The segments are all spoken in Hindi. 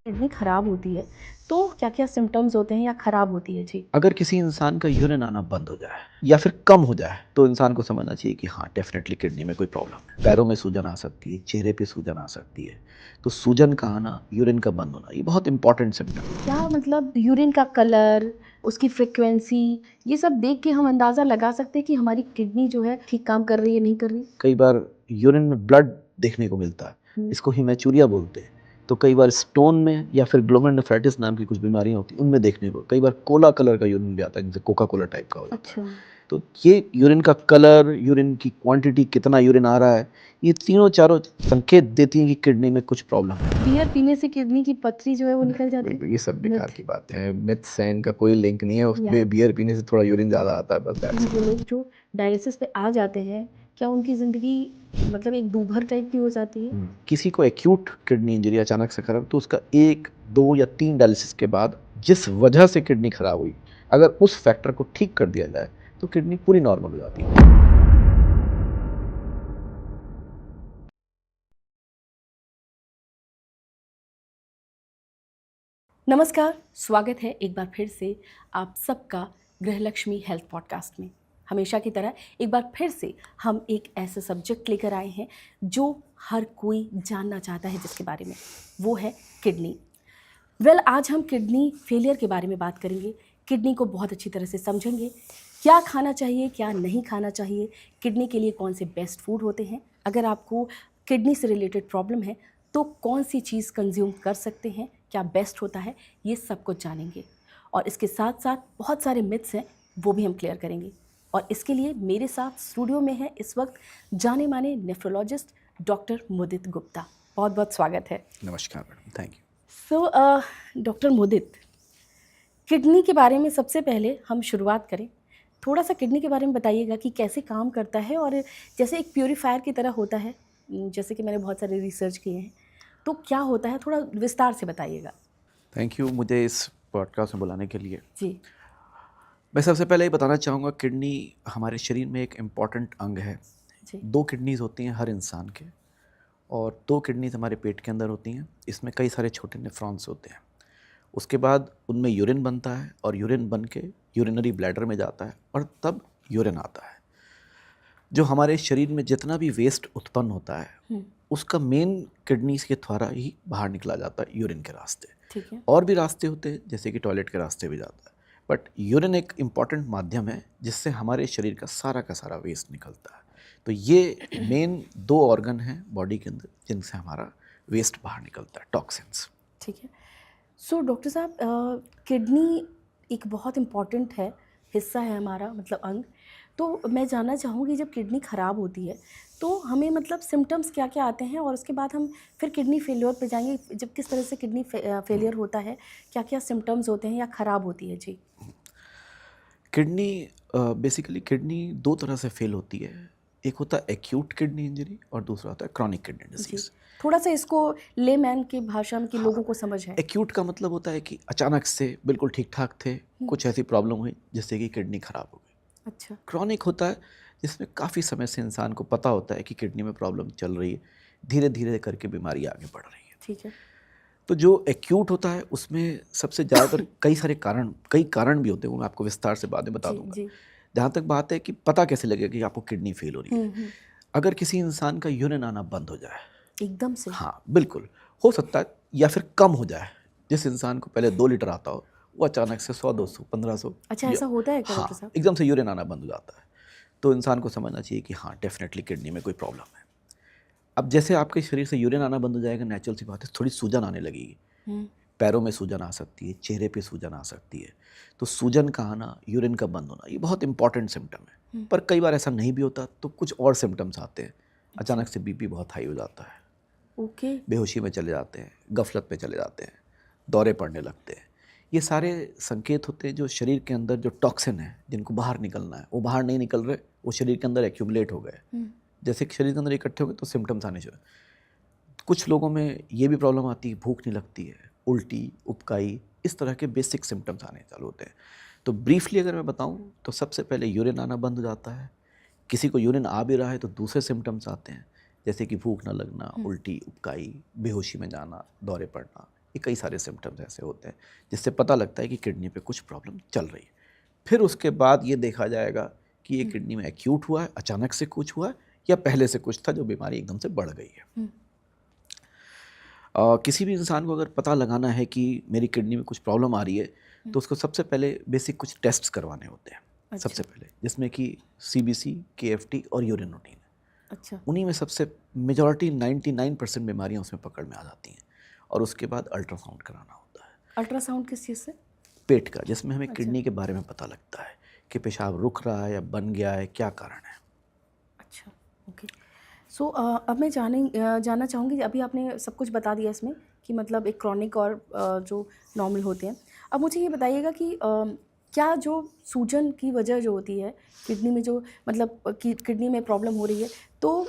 किडनी खराब होती है तो क्या-क्या सिम्पटम्स होते हैं या खराब होती है? जी। अगर किसी इंसान का यूरिन आना बंद हो जाए या फिर कम हो जाए तो इंसान को समझना चाहिए कि हाँ डेफिनेटली किडनी में कोई प्रॉब्लम है। पैरों में सूजन आ सकती है, चेहरे पे सूजन आ सकती है। तो सूजन का आना, यूरिन का बंद होना, ये बहुत इंपॉर्टेंट सिम्टम है। क्या मतलब यूरिन का कलर, उसकी फ्रीक्वेंसी, ये सब देख के हम अंदाज़ा लगा सकते हैं कि हमारी किडनी जो है ठीक काम कर रही है, नहीं कर रही? कई बार यूरिन में ब्लड देखने को मिलता है, इसको हिमेचूरिया बोलते हैं। तो कई बार स्टोन में या फिर ग्लोमेरुलोनेफ्राइटिस नाम की कुछ बीमारियां होती हैं, उनमें देखने को कई बार कोला कलर का यूरिन भी आता है, जैसे कोका कोला टाइप का हो जाता है। अच्छा। तो ये यूरिन का कलर, यूरिन की क्वांटिटी, कितना यूरिन आ रहा है, ये तीनों चारों संकेत देती हैं कि किडनी में कुछ प्रॉब्लम है। बियर पीने से किडनी की पथरी जो है वो निकल जाती है? ये सब बेकार मिथ। की बातें हैं। मिथ्स हैं, इनका कोई लिंक नहीं है। या उसमें बियर पीने से थोड़ा यूरिन ज़्यादा आता है, बस दैट्स जो इट। लोग जो डायलिसिस पे आ जाते हैं, क्या उनकी ज़िंदगी मतलब एक दूभर टाइप की हो जाती है? किसी को एक्यूट किडनी इंजरी अचानक से खराब, तो उसका 1, 2 या 3 डायलिसिस के बाद जिस वजह से किडनी खराब हुई, अगर उस फैक्टर को ठीक कर दिया जाए तो किडनी पूरी नॉर्मल हो जाती है। नमस्कार, स्वागत है एक बार फिर से आप सबका गृहलक्ष्मी हेल्थ पॉडकास्ट में। हमेशा की तरह एक बार फिर से हम एक ऐसा सब्जेक्ट लेकर आए हैं जो हर कोई जानना चाहता है, जिसके बारे में वो है किडनी। आज हम किडनी फेलियर के बारे में बात करेंगे। किडनी को बहुत अच्छी तरह से समझेंगे, क्या खाना चाहिए, क्या नहीं खाना चाहिए, किडनी के लिए कौन से बेस्ट फूड होते हैं, अगर आपको किडनी से रिलेटेड प्रॉब्लम है तो कौन सी चीज़ कंज्यूम कर सकते हैं, क्या बेस्ट होता है, ये सब कुछ जानेंगे। और इसके साथ साथ बहुत सारे मिथ्स हैं, वो भी हम क्लियर करेंगे। और इसके लिए मेरे साथ स्टूडियो में है इस वक्त जाने माने नेफ्रोलॉजिस्ट डॉक्टर मुदित गुप्ता। बहुत बहुत स्वागत है। नमस्कार madam, thank you. Doctor Mudit, kidney के बारे में सबसे पहले हम शुरुआत करें। थोड़ा सा किडनी के बारे में बताइएगा कि कैसे काम करता है, और जैसे एक प्यूरीफायर की तरह होता है, जैसे कि मैंने बहुत सारे रिसर्च किए हैं, तो क्या होता है, थोड़ा विस्तार से बताइएगा। थैंक यू मुझे इस पॉडकास्ट में बुलाने के लिए। जी। मैं सबसे पहले ये बताना चाहूँगा, किडनी हमारे शरीर में एक इम्पॉर्टेंट अंग है। जी। 2 किडनीज होती हैं हर इंसान के, और 2 किडनीज हमारे पेट के अंदर होती हैं। इसमें कई सारे छोटे नेफ्रॉन्स होते हैं। उसके बाद उनमें यूरिन बनता है और यूरिन बन के यूरिनरी ब्लैडर में जाता है और तब यूरिन आता है। जो हमारे शरीर में जितना भी वेस्ट उत्पन्न होता है उसका मेन किडनीज के द्वारा ही बाहर निकला जाता है, यूरिन के रास्ते। ठीक है। और भी रास्ते होते हैं, जैसे कि टॉयलेट के रास्ते भी जाता है, बट यूरिन एक इम्पॉर्टेंट माध्यम है जिससे हमारे शरीर का सारा वेस्ट निकलता है। तो ये मेन 2 ऑर्गन हैं बॉडी के अंदर जिनसे हमारा वेस्ट बाहर निकलता है, टॉक्सिन्स। ठीक है। डॉक्टर साहब, किडनी एक बहुत इम्पॉर्टेंट है, हिस्सा है हमारा, मतलब अंग। तो मैं जानना चाहूँगी, जब किडनी ख़राब होती है तो हमें मतलब सिम्टम्स क्या क्या आते हैं, और उसके बाद हम फिर किडनी फेलियर पे जाएंगे। जब किस तरह से किडनी फेलियर होता है, क्या क्या सिम्टम्स होते हैं या ख़राब होती है? जी। किडनी बेसिकली किडनी 2 तरह से फेल होती है। एक होता है एक्यूट किडनी इंजरी और दूसरा होता है क्रॉनिक किडनी जी, डिसीज़। थोड़ा सा इसको लेमैन की भाषा में कि हाँ, लोगों को समझ है। एक्यूट का मतलब होता है कि अचानक से बिल्कुल ठीक-ठाक थे, कुछ ऐसी प्रॉब्लम हुई जिससे कि किडनी खराब हो गई। अच्छा। क्रॉनिक होता है जिसमें काफ़ी समय से इंसान को पता होता है कि किडनी में प्रॉब्लम चल रही है, धीरे-धीरे करके बीमारी आगे बढ़ रही है। ठीक है। तो जो एक्यूट होता है उसमें सबसे ज़्यादातर कई कारण भी होते हैं, वो मैं आपको विस्तार से बाद में बता जी। दूंगा। जी। जहाँ तक बात है कि पता कैसे लगेगा कि आपको किडनी फेल हो रही है, अगर किसी इंसान का यूरिन आना बंद हो जाए, एकदम से। हाँ बिल्कुल, हो सकता है, या फिर कम हो जाए। जिस इंसान को पहले 2 लीटर आता हो, वो अचानक से 100, 200, 1500, अच्छा, या ऐसा होता है क्या डॉक्टर हाँ साहब? एकदम से यूरिन आना बंद हो जाता है, तो इंसान को समझना चाहिए कि हाँ डेफिनेटली किडनी में कोई प्रॉब्लम है। अब जैसे आपके शरीर से यूरिन आना बंद हो जाएगा, नेचुरल सी बात है, थोड़ी सूजन आने लगेगी। पैरों में सूजन आ सकती है, चेहरे पे सूजन आ सकती है। तो सूजन का आना, यूरिन का बंद होना, ये बहुत इंपॉर्टेंट सिम्टम है। पर कई बार ऐसा नहीं भी होता, तो कुछ और सिम्टम्स आते हैं। अचानक से बीपी बहुत हाई हो जाता है, ओके। बेहोशी में चले जाते हैं, गफलत में चले जाते हैं, दौरे पड़ने लगते हैं। ये सारे संकेत होते हैं जो शरीर के अंदर जो टॉक्सिन है जिनको बाहर निकलना है, वो बाहर नहीं निकल रहे, वो शरीर के अंदर एक्यूमुलेट हो गए। जैसे कि शरीर के अंदर इकट्ठे हो गए तो सिम्टम्स आने शुरू। कुछ लोगों में ये भी प्रॉब्लम आती है, भूख नहीं लगती है, उल्टी, उबकाई, इस तरह के बेसिक सिम्टम्स आने चालू होते हैं। तो ब्रीफली अगर मैं बताऊं तो सबसे पहले यूरिन आना बंद हो जाता है। किसी को यूरिन आ भी रहा है तो दूसरे सिम्टम्स आते हैं, जैसे कि भूख न लगना, उल्टी, उबकाई, बेहोशी में जाना, दौरे पड़ना, ये कई सारे सिम्टम्स ऐसे होते हैं जिससे पता लगता है कि किडनी पे कुछ प्रॉब्लम चल रही है। फिर उसके बाद ये देखा जाएगा कि ये किडनी में एक्यूट हुआ है, अचानक से कुछ हुआ है, या पहले से कुछ था जो बीमारी एकदम से बढ़ गई है। किसी भी इंसान को अगर पता लगाना है कि मेरी किडनी में कुछ प्रॉब्लम आ रही है तो उसको सबसे पहले बेसिक कुछ टेस्ट्स करवाने होते हैं। अच्छा। सबसे पहले जिसमें कि CBC, KFT और यूरिन रूटीन है। अच्छा। उन्हीं में सबसे मेजॉरिटी 99% बीमारियां उसमें पकड़ में आ जाती हैं। और उसके बाद अल्ट्रासाउंड कराना होता है, अल्ट्रासाउंड किस चीज़ से? पेट का, जिसमें हमें अच्छा। किडनी के बारे में पता लगता है कि पेशाब रुक रहा है या बन गया है, क्या कारण है। अच्छा, ओके। सो अब मैं जानना चाहूँगी, अभी आपने सब कुछ बता दिया इसमें कि मतलब एक क्रॉनिक और जो नॉर्मल होते हैं। अब मुझे ये बताइएगा कि क्या जो सूजन की वजह जो होती है किडनी में, जो मतलब किडनी में प्रॉब्लम हो रही है, तो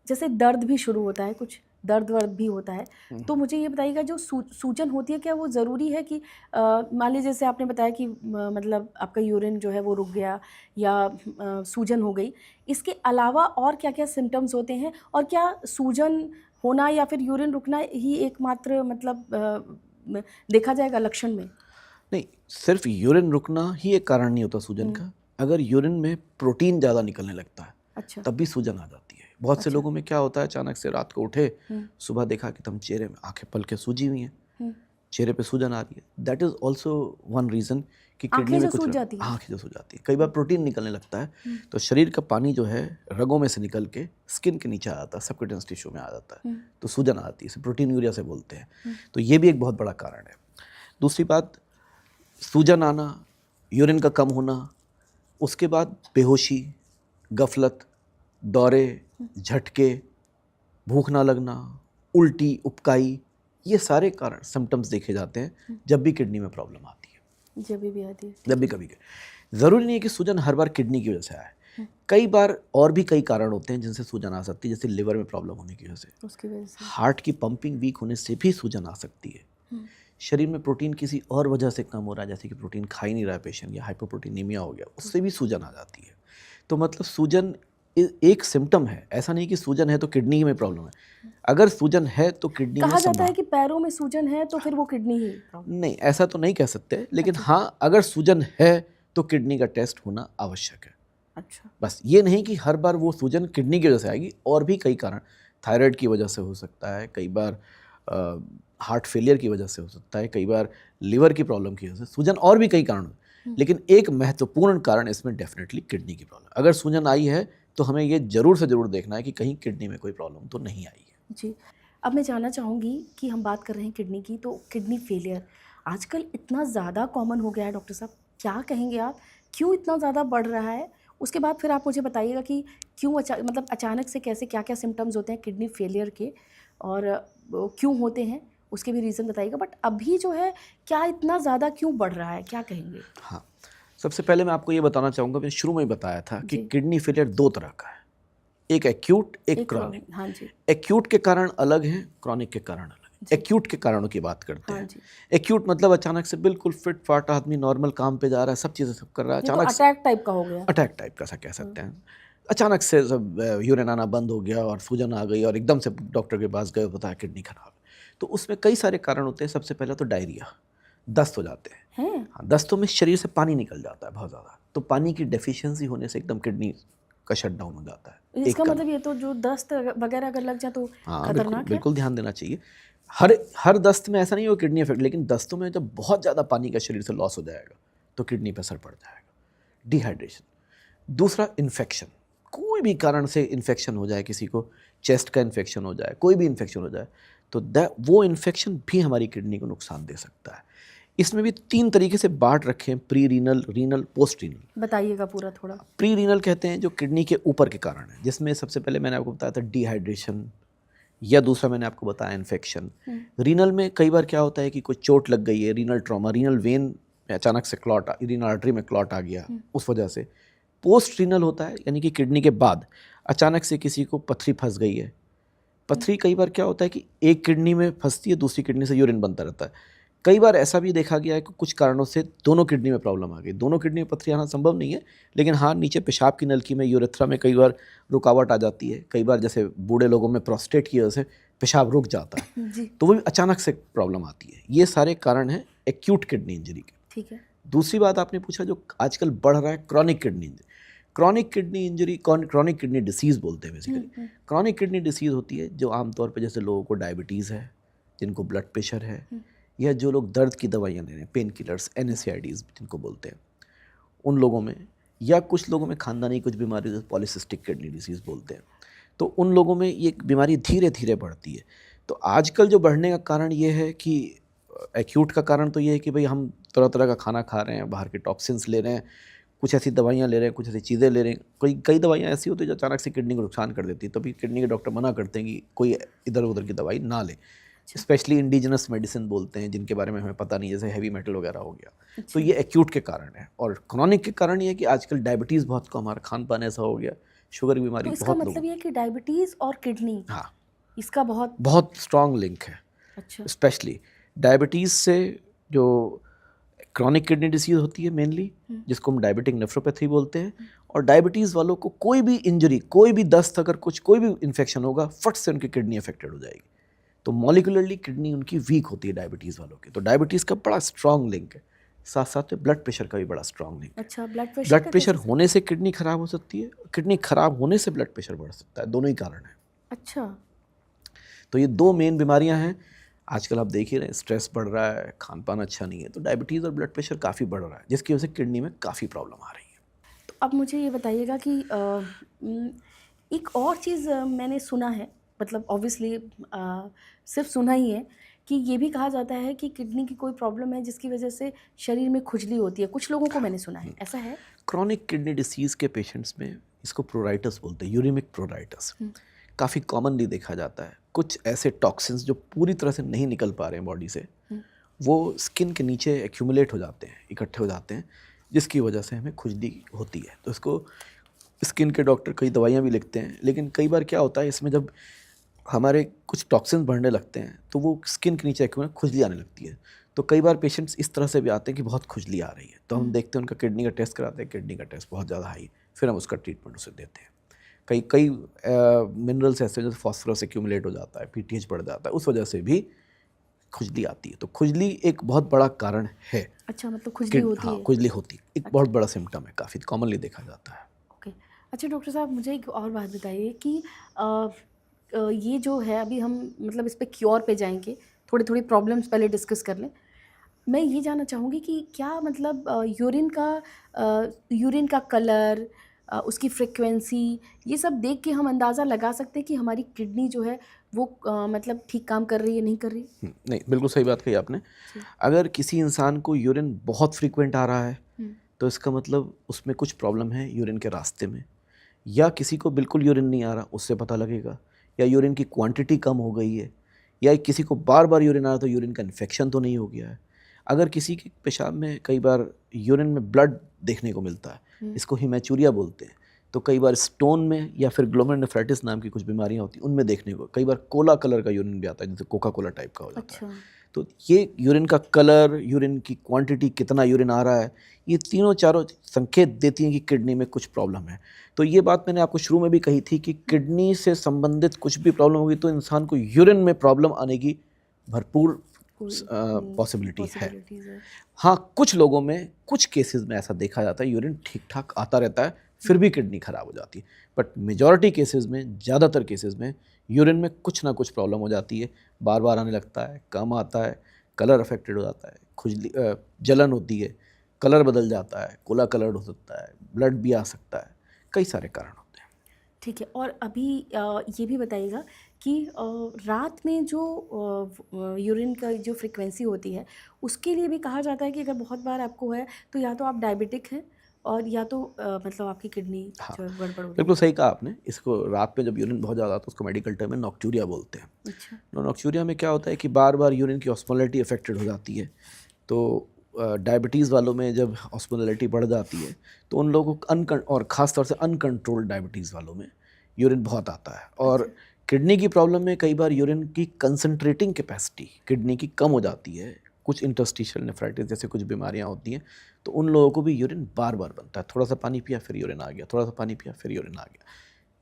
जैसे दर्द भी शुरू होता है, कुछ दर्द वर्द भी होता है, तो मुझे ये बताइएगा जो सूजन होती है, क्या वो ज़रूरी है कि मान लीजिए जैसे आपने बताया कि मतलब आपका यूरिन जो है वो रुक गया या सूजन हो गई, इसके अलावा और क्या क्या सिम्टम्स होते हैं, और क्या सूजन होना या फिर यूरिन रुकना ही एकमात्र मतलब देखा जाएगा लक्षण में? नहीं, सिर्फ यूरिन रुकना ही एक कारण नहीं होता सूजन का। अगर यूरिन में प्रोटीन ज़्यादा निकलने लगता है अच्छा। तब भी सूजन आ जाती है। बहुत से अच्छा। लोगों में क्या होता है, अचानक से रात को उठे, सुबह देखा कि तुम चेहरे में आंखें पल के सूजी हुई हैं, चेहरे पे सूजन आ रही है। That is also one reason कि किडनी आँखें में जो कुछ सूज जाती हैं? आँखें जो सूज जाती है। कई बार प्रोटीन निकलने लगता है तो शरीर का पानी जो है रगों में से निकल के स्किन के नीचे आ जाता है, सबक्यूटेनियस टिश्यू में आ जाता है, तो सूजन आ जाती है। इसे प्रोटीन यूरिया से बोलते हैं। तो ये भी एक बहुत बड़ा कारण है। दूसरी बात, सूजन आना, यूरिन का कम होना, उसके बाद बेहोशी, गफलत, दौरे, झटके, भूख ना लगना, उल्टी, उपकाई, ये सारे कारण सिम्टम्स देखे जाते हैं जब भी किडनी में प्रॉब्लम आती है। जब भी आती है। जब भी कभी ज़रूरी नहीं है कि सूजन हर बार किडनी की वजह से आए। कई बार और भी कई कारण होते हैं जिनसे सूजन आ सकती है, जैसे लिवर में प्रॉब्लम होने की वजह से, उसकी वजह से। हार्ट की पंपिंग वीक होने से भी सूजन आ सकती है। शरीर में प्रोटीन किसी और वजह से कम हो रहा है, जैसे कि प्रोटीन खा ही नहीं रहा है पेशेंट, या हाइपोप्रोटीनीमिया हो गया, उससे भी सूजन आ जाती है। तो मतलब सूजन एक सिम्टम है, ऐसा नहीं कि सूजन है तो किडनी में प्रॉब्लम है। अगर सूजन है तो किडनी में कहा जाता है कि पैरों में सूजन है तो फिर वो किडनी ही प्रॉब्लम। नहीं, ऐसा तो नहीं कह सकते, लेकिन हाँ, अगर सूजन है तो किडनी का टेस्ट होना आवश्यक है। अच्छा। बस ये नहीं कि हर बार वो सूजन किडनी की वजह से आएगी, और भी कई कारण, थायराइड की वजह से हो सकता है, कई बार हार्ट फेलियर की वजह से हो सकता है, कई बार लिवर की प्रॉब्लम की वजह से सूजन, और भी कई कारण, लेकिन एक महत्वपूर्ण कारण इसमें डेफिनेटली किडनी की प्रॉब्लम। अगर सूजन आई है तो हमें ये ज़रूर से ज़रूर देखना है कि कहीं किडनी में कोई प्रॉब्लम तो नहीं आई है। जी। अब मैं जानना चाहूँगी कि हम बात कर रहे हैं किडनी की, तो किडनी फेलियर आजकल इतना ज़्यादा कॉमन हो गया है डॉक्टर साहब, क्या कहेंगे आप, क्यों इतना ज़्यादा बढ़ रहा है? उसके बाद फिर आप मुझे बताइएगा कि क्यों मतलब अचानक से कैसे क्या क्या सिम्टम्स होते हैं किडनी फेलियर के, और क्यों होते हैं, उसके भी रीज़न बताइएगा। बट अभी जो है क्या इतना ज़्यादा क्यों बढ़ रहा है, क्या कहेंगे? हाँ, सबसे पहले मैं आपको ये बताना चाहूँगा, मैंने शुरू में ही बताया था कि किडनी फेलियर दो तरह का है, एक एक्यूट, एक क्रॉनिक। हाँ जी। एक्यूट के कारण अलग हैं, क्रॉनिक के कारण अलग हैं। एक्यूट के कारणों की बात करते हाँ हैं। जी। एक्यूट मतलब अचानक से बिल्कुल फिट फाट आदमी, नॉर्मल काम पे जा रहा है, सब चीज़ें सब कर रहा है, ये तो अचानक से अटैक टाइप का हो गया। अटैक टाइप का सा कह सकते हैं। अचानक से सब यूरिन आना बंद हो गया और सूजन आ गई और एकदम से डॉक्टर के पास गए, बताया किडनी खराब है। तो उसमें कई सारे कारण होते हैं। सबसे पहला तो डायरिया, दस्त हो जाते हैं। हाँ, दस्तों में शरीर से पानी निकल जाता है बहुत ज़्यादा, तो पानी की डेफिशिएंसी होने से एकदम किडनी का शट डाउन हो जाता है। इसका मतलब ये तो जो दस्त वगैरह अगर लग जाए तो हाँ, खतरनाक है। बिल्कुल ध्यान देना चाहिए। हर दस्त में ऐसा नहीं हो किडनी इफेक्ट, लेकिन दस्तों में जब बहुत ज़्यादा पानी का शरीर से लॉस हो जाएगा तो किडनी पर असर पड़ जाएगा। डिहाइड्रेशन। दूसरा, इन्फेक्शन, कोई भी कारण से इन्फेक्शन हो जाए, किसी को चेस्ट का इन्फेक्शन हो जाए, कोई भी इन्फेक्शन हो जाए, तो वो इन्फेक्शन भी हमारी किडनी को नुकसान दे सकता है। इसमें भी 3 तरीके से बांट रखे हैं, pre renal, renal, post renal. बताइएगा पूरा थोड़ा। प्री रीनल कहते हैं जो किडनी के ऊपर के कारण है, जिसमें सबसे पहले मैंने आपको बताया था डिहाइड्रेशन, या दूसरा मैंने आपको बताया इन्फेक्शन। रीनल में कई बार क्या होता है कि कोई चोट लग गई है, रीनल ट्रॉमा, रीनल वेन में अचानक से क्लॉट, रीनल आर्टरी में क्लॉट आ गया, उस वजह से। पोस्ट रीनल होता है, यानी कि किडनी के बाद अचानक से किसी को पथरी फंस गई है। पथरी कई बार क्या होता है कि एक किडनी में फंसती है, दूसरी किडनी से यूरिन बनता रहता है। कई बार ऐसा भी देखा गया है कि कुछ कारणों से दोनों किडनी में प्रॉब्लम आ गई। दोनों किडनी में पथरी आना संभव नहीं है, लेकिन हाँ, नीचे पेशाब की नलकी में, यूरेथ्रा में कई बार रुकावट आ जाती है। कई बार जैसे बूढ़े लोगों में प्रोस्टेट की वजह से पेशाब रुक जाता है, जी, तो वो भी अचानक से प्रॉब्लम आती है। ये सारे कारण हैं एक्यूट किडनी इंजरी के। ठीक है। दूसरी बात आपने पूछा जो आजकल बढ़ रहा है, chronic kidney injury. Chronic kidney injury, chronic kidney disease बोलते हैं बेसिकली। क्रॉनिक किडनी डिसीज़ होती है जो आमतौर पे जैसे लोगों को डायबिटीज़ है, जिनको ब्लड प्रेशर है, या जो लोग दर्द की दवाइयाँ ले रहे हैं, पेन किलर्स, NSAIDs जिनको बोलते हैं, उन लोगों में, या कुछ लोगों में खानदानी कुछ बीमारी जैसे पॉलीसिस्टिक किडनी डिसीज़ बोलते हैं, तो उन लोगों में ये बीमारी धीरे धीरे बढ़ती है। तो आजकल जो बढ़ने का कारण ये है कि एक्यूट का कारण तो ये है कि भाई हम तरह तरह का खाना खा रहे हैं, बाहर के टॉक्सिन्स ले रहे हैं, कुछ ऐसी दवाइयाँ ले रहे हैं, कुछ ऐसी चीज़ें ले रहे हैं। कई दवाइयाँ ऐसी होती है जो अचानक से किडनी को नुकसान कर देती है, तभी किडनी के डॉक्टर मना करते हैं कि कोई इधर उधर की दवाई ना ले। स्पेशली इंडिजिनस मेडिसिन बोलते हैं, जिनके बारे में हमें पता नहीं, जैसे हैवी मेटल वगैरह हो गया। तो ये एक्यूट के कारण है। और क्रॉनिक के कारण ये है कि आजकल डायबिटीज़ बहुत कम, हमारा खान पान ऐसा हो गया, शुगर की बीमारी तो इसका बहुत मतलब ये है कि डायबिटीज़ और किडनी, हाँ, इसका बहुत बहुत स्ट्रॉन्ग लिंक है। अच्छा। स्पेशली डायबिटीज़ से जो क्रॉनिक किडनी डिसीज़ होती है मेनली, जिसको हम डायबिटिक नेफ्रोपैथी बोलते हैं, और डायबिटीज़ वालों को कोई भी इंजरी, कोई भी दस्त, अगर कोई भी इन्फेक्शन होगा, फट से उनकी किडनी अफेक्टेड हो जाएगी। तो मॉलिकुलरली किडनी उनकी वीक होती है डायबिटीज़ वालों की। तो डायबिटीज़ का बड़ा स्ट्रॉन्ग लिंक है। साथ साथ में ब्लड प्रेशर का भी बड़ा स्ट्रॉन्ग लिंक है। अच्छा, ब्लड प्रेशर ब्लड का प्रेशर कैसे? होने से किडनी खराब हो सकती है, किडनी खराब होने से ब्लड प्रेशर बढ़ सकता है, दोनों ही कारण हैं। अच्छा, तो ये दो मेन बीमारियां हैं। आजकल आप देख ही रहे हैं, स्ट्रेस बढ़ रहा है, खान पान अच्छा नहीं है, तो डायबिटीज़ और ब्लड प्रेशर काफ़ी बढ़ रहा है, जिसकी वजह से किडनी में काफ़ी प्रॉब्लम आ रही है। तो अब मुझे ये बताइएगा कि एक और चीज़ मैंने सुना है, मतलब ऑब्वियसली सिर्फ सुना ही है, कि ये भी कहा जाता है कि किडनी की कोई प्रॉब्लम है जिसकी वजह से शरीर में खुजली होती है। कुछ लोगों को मैंने सुना है, ऐसा है? क्रॉनिक किडनी डिसीज़ के पेशेंट्स में इसको प्रोराइटस बोलते हैं, यूरिमिक प्रोराइटस। काफ़ी कॉमनली देखा जाता है। कुछ ऐसे टॉक्सिन्स जो पूरी तरह से नहीं निकल पा रहे हैं बॉडी से, वो स्किन के नीचे एक्यूमुलेट हो जाते हैं, इकट्ठे हो जाते हैं, जिसकी वजह से हमें खुजली होती है। तो इसको स्किन के डॉक्टर कई दवाइयाँ भी लिखते हैं, लेकिन कई बार क्या होता है, इसमें जब हमारे कुछ टॉक्सिन्स बढ़ने लगते हैं तो वो स्किन के नीचे एक्यूमुलेट, खुजली आने लगती है। तो कई बार पेशेंट्स इस तरह से भी आते हैं कि बहुत खुजली आ रही है, तो हम देखते हैं, उनका किडनी का टेस्ट कराते हैं, किडनी का टेस्ट बहुत ज़्यादा हाई, फिर हम उसका ट्रीटमेंट उसे देते हैं। कई मिनरल्स ऐसे हैं जैसे फॉस्फोरस एक्यूमुलेट हो जाता है, PTH बढ़ जाता है, उस वजह से भी खुजली आती है। तो खुजली एक बहुत बड़ा कारण है। अच्छा, मतलब खुजली होती हाँ, है। खुजली होती है, एक बहुत बड़ा सिम्टम है, काफ़ी कॉमनली देखा जाता है। ओके। अच्छा डॉक्टर साहब, मुझे एक और बात बताइए कि ये जो है, अभी हम मतलब इस पे क्योर पे जाएंगे, थोड़ी थोड़ी प्रॉब्लम्स पहले डिस्कस कर लें। मैं ये जानना चाहूँगी कि क्या मतलब यूरिन का कलर, उसकी फ्रिक्वेंसी, ये सब देख के हम अंदाज़ा लगा सकते हैं कि हमारी किडनी जो है वो मतलब ठीक काम कर रही है, नहीं कर रही? नहीं, बिल्कुल सही बात कही आपने। जी। अगर किसी इंसान को यूरिन बहुत फ्रीक्वेंट आ रहा है, तो इसका मतलब उसमें कुछ प्रॉब्लम है यूरिन के रास्ते में। या किसी को बिल्कुल यूरिन नहीं आ रहा, उससे पता लगेगा। या यूरिन की क्वांटिटी कम हो गई है, या किसी को बार बार यूरिन आ रहा है, तो यूरिन का इन्फेक्शन तो नहीं हो गया है। अगर किसी के पेशाब में कई बार यूरिन में ब्लड देखने को मिलता है, इसको हिमैचूरिया बोलते हैं, तो कई बार स्टोन में या फिर ग्लोमेरुलोनेफ्राइटिस नाम की कुछ बीमारियां होती हैं, उनमें देखने को कई बार कोला कलर का यूरिन भी आता है, जैसे कोका कोला टाइप का हो जाता है। अच्छा। तो ये यूरिन का कलर, यूरिन की क्वांटिटी, कितना यूरिन आ रहा है, ये तीनों चारों संकेत देती हैं कि किडनी में कुछ प्रॉब्लम है। तो ये बात मैंने आपको शुरू में भी कही थी कि किडनी से संबंधित कुछ भी प्रॉब्लम होगी तो इंसान को यूरिन में प्रॉब्लम आने की भरपूर पॉसिबिलिटी है। पॉसिबिलिटीज़ है। हाँ, कुछ लोगों में, कुछ केसेस में ऐसा देखा जाता है, यूरिन ठीक ठाक आता रहता है, फिर भी किडनी खराब हो जाती है। बट मेजॉरिटी केसेस में, ज़्यादातर केसेस में यूरिन में कुछ ना कुछ प्रॉब्लम हो जाती है, बार बार आने लगता है, कम आता है, कलर अफेक्टेड हो जाता है, खुजली, जलन होती है, कलर बदल जाता है, कोला कलर हो सकता है, ब्लड भी आ सकता है, कई सारे कारण होते हैं। ठीक है। और अभी ये भी बताइएगा कि रात में जो यूरिन का जो फ्रीक्वेंसी होती है, उसके लिए भी कहा जाता है कि अगर बहुत बार आपको है तो या तो आप डायबिटिक हैं, और या तो मतलब आपकी किडनी हाँ, जो है गड़बड़ हो रही बिल्कुल सही कहा आपने। इसको रात में जब यूरिन बहुत ज़्यादा आता है, उसको मेडिकल टर्म में नॉक्टूरिया बोलते हैं। है। अच्छा। नॉक्टूरिया में क्या होता है कि बार बार यूरिन की ऑस्मोलैरिटी अफेक्टेड हो जाती है। तो डायबिटीज़ वालों में जब ऑस्मोलैरिटी बढ़ जाती है, तो उन लोगों को और ख़ास तौर से अनकंट्रोल्ड डायबिटीज़ वालों में यूरिन बहुत आता है। और किडनी की प्रॉब्लम में कई बार यूरिन की कंसंट्रेटिंग कैपेसिटी किडनी की कम हो जाती है। कुछ इंटरस्टिशियल नेफ्राइटिस जैसे कुछ बीमारियां होती हैं, तो उन लोगों को भी यूरिन बार बार बनता है। थोड़ा सा पानी पिया फिर यूरिन आ गया, थोड़ा सा पानी पिया फिर यूरिन आ गया।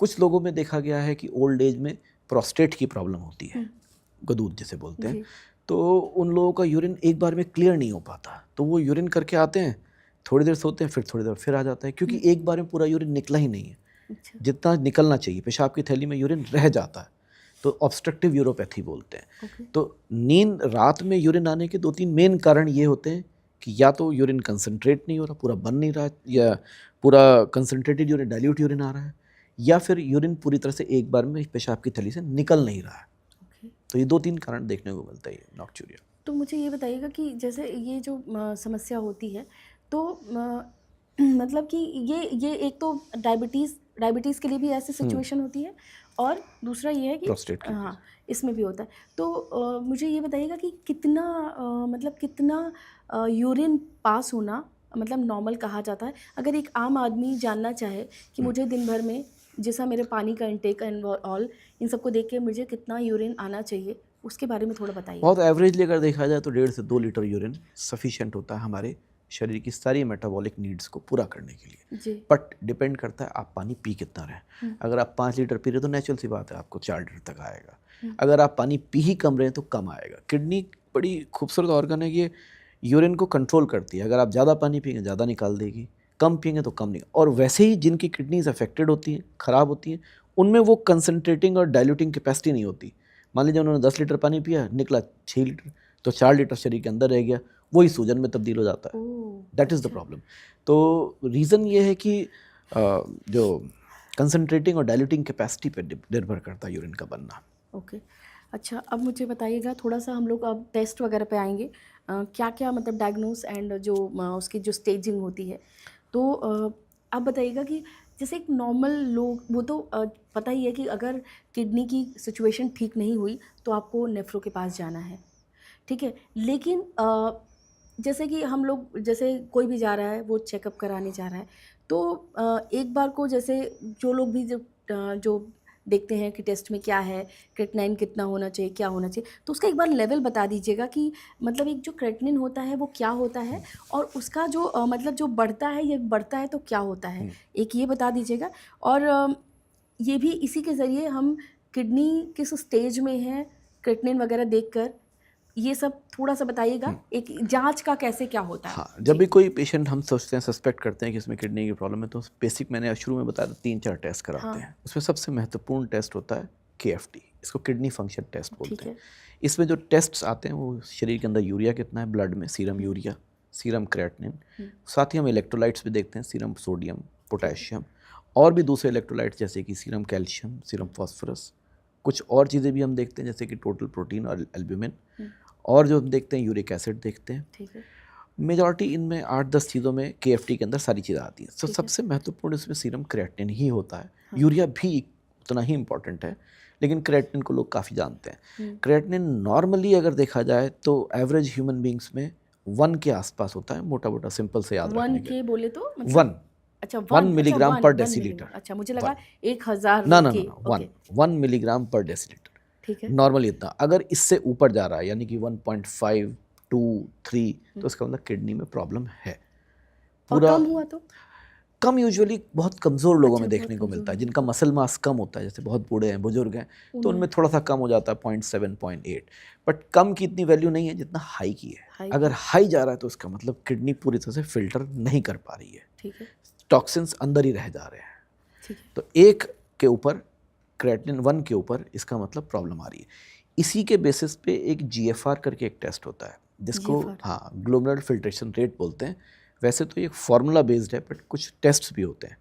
कुछ लोगों में देखा गया है कि ओल्ड एज में प्रोस्टेट की प्रॉब्लम होती है, गदूद जिसे बोलते हैं, जी। तो उन लोगों का यूरिन एक बार में क्लियर नहीं हो पाता, तो वो यूरिन करके आते हैं, थोड़ी देर सोते हैं, फिर थोड़ी देर फिर आ जाता है, क्योंकि एक बार में पूरा यूरिन निकला ही नहीं है अच्छा। जितना निकलना चाहिए। पेशाब की थैली में यूरिन रह जाता है, तो ऑब्स्ट्रक्टिव यूरोपैथी बोलते हैं। ओके। तो नींद रात में यूरिन आने के 2-3 मेन कारण ये होते हैं कि या तो यूरिन कंसंट्रेट नहीं हो रहा, पूरा बन नहीं रहा, या पूरा कंसंट्रेटेड यूरिन डाइल्यूट यूरिन आ रहा है, या फिर यूरिन पूरी तरह से एक बार में पेशाब की थैली से निकल नहीं रहा है। ओके। तो ये 2-3 कारण देखने को मिलता है नॉक्चूरिया। तो मुझे ये बताइएगा कि जैसे ये जो समस्या होती है, तो मतलब कि ये एक तो डायबिटीज़ के लिए भी ऐसी सिचुएशन होती है, और दूसरा ये है कि प्रोस्टेट के लिए। हाँ, इसमें भी होता है। तो मुझे ये बताइएगा कि कितना मतलब कितना यूरिन पास होना मतलब नॉर्मल कहा जाता है? अगर एक आम आदमी जानना चाहे कि मुझे दिन भर में जैसा मेरे पानी का इंटेक एंड ऑल इन सबको देख के मुझे कितना यूरिन आना चाहिए, उसके बारे में थोड़ा बताइए। बहुत एवरेजली अगर देखा जाए तो 1.5 से 2 लीटर यूरिन सफिशिएंट होता है हमारे शरीर की सारी मेटाबॉलिक नीड्स को पूरा करने के लिए। जी। बट डिपेंड करता है आप पानी पी कितना रहे हैं। अगर आप 5 लीटर पी रहे तो नेचुरल सी बात है आपको 4 लीटर तक आएगा। अगर आप पानी पी ही कम रहे हैं तो कम आएगा। किडनी बड़ी खूबसूरत ऑर्गन है, ये यूरिन को कंट्रोल करती है। अगर आप ज़्यादा पानी पिएंगे ज़्यादा निकाल देगी, कम पिएंगे तो कम निकाल। और वैसे ही जिनकी किडनीज अफेक्टेड होती हैं, ख़राब होती हैं, उनमें वो कंसनट्रेटिंग और डाइल्यूटिंग कैपेसिटी नहीं होती। मान लीजिए उन्होंने 10 लीटर पानी पिया, निकला 6 लीटर, तो 4 लीटर शरीर के अंदर रह गया, वही सूजन में तब्दील हो जाता है। That is the problem. तो रीज़न ये है कि जो कंसनट्रेटिंग और डाइल्यूटिंग कैपेसिटी पे निर्भर करता है यूरिन का बनना। ओके। अच्छा, अब मुझे बताइएगा थोड़ा सा, हम लोग अब टेस्ट वगैरह पे आएंगे, क्या क्या मतलब डायग्नोस एंड जो उसकी जो स्टेजिंग होती है। तो आप बताइएगा कि जैसे एक नॉर्मल लोग, वो तो पता ही है कि अगर किडनी की सिचुएशन ठीक नहीं हुई तो आपको नेफ्रो के पास जाना है, ठीक है। लेकिन जैसे कि हम लोग, जैसे कोई भी जा रहा है वो चेकअप कराने जा रहा है, तो एक बार को जैसे जो लोग भी जो देखते हैं कि टेस्ट में क्या है, क्रेटिनिन कितना होना चाहिए, क्या होना चाहिए, तो उसका एक बार लेवल बता दीजिएगा कि मतलब एक जो क्रेटिनिन होता है वो क्या होता है, और उसका जो मतलब जो बढ़ता है, ये बढ़ता है तो क्या होता है, एक ये बता दीजिएगा। और ये भी इसी के ज़रिए हम किडनी किस स्टेज में है क्रेटिनिन वगैरह देखकर, ये सब थोड़ा सा बताइएगा, एक जांच का कैसे क्या होता है। हाँ, जब भी कोई पेशेंट हम सोचते हैं, सस्पेक्ट करते हैं कि इसमें किडनी की प्रॉब्लम है, तो बेसिक मैंने शुरू में बताया 3-4 टेस्ट कराते हैं। उसमें सबसे महत्वपूर्ण टेस्ट होता है KFT, इसको किडनी फंक्शन टेस्ट बोलते ठीक हैं। है। इसमें जो टेस्ट्स आते हैं वो शरीर के अंदर यूरिया कितना है, ब्लड में सीरम यूरिया, सीरम क्रेटिनिन, साथ ही हम इलेक्ट्रोलाइट्स भी देखते हैं, सीरम सोडियम, पोटेशियम, और भी दूसरे इलेक्ट्रोलाइट्स जैसे कि सीरम कैल्शियम, सीरम फॉस्फोरस, कुछ और चीज़ें भी हम देखते हैं जैसे कि टोटल प्रोटीन और एल्ब्यूमिन, और जो हम देखते हैं यूरिक एसिड देखते हैं। ठीक है। मेजॉरिटी इनमें 8-10 चीज़ों में KFT के अंदर सारी चीज़ें आती हैं। तो सबसे महत्वपूर्ण इसमें सीरम क्रेटिनिन ही होता है। यूरिया भी उतना ही इम्पॉर्टेंट है, लेकिन क्रेटिनिन को लोग काफ़ी जानते हैं। क्रेटिनिन नॉर्मली अगर देखा जाए तो एवरेज ह्यूमन बींग्स में 1 के आसपास होता है, मोटा मोटा सिंपल से याद 1 रखने के बोले तो मतलब 1 अच्छा 1 मिलीग्राम पर 1 डेसीलीटर। अच्छा, मुझे लगा 1000 ना ना के। ना, 1 मिलीग्राम पर डेसीलीटर ठीक है। नॉर्मली इतना। अगर इससे ऊपर जा रहा है यानी कि 1.5, 2, 3, तो इसका मतलब किडनी में प्रॉब्लम है। और कम हुआ तो कम यूजुअली बहुत कमज़ोर लोगों अच्छा, में बहुत देखने को कमज़ोर मिलता है, जिनका मसल मास कम होता है, जैसे बहुत बूढ़े हैं, बुजुर्ग हैं, तो उनमें थोड़ा सा कम हो जाता है 0.7, 0.8। बट कम की इतनी वैल्यू नहीं है जितना हाई की है। हाई अगर हाई जा रहा है तो उसका मतलब किडनी पूरी तरह से फिल्टर नहीं कर पा रही है, ठीक है। टॉक्सिन्स अंदर ही रह जा रहे हैं। ठीक है। तो 1 के ऊपर, क्रेटिनिन 1 के ऊपर, इसका मतलब प्रॉब्लम आ रही है। इसी के बेसिस पे एक GFR करके एक टेस्ट होता है, जिसको हाँ ग्लोमेरुलर फिल्ट्रेशन रेट बोलते हैं। वैसे तो ये फॉर्मूला बेस्ड है, बट कुछ टेस्ट्स भी होते हैं,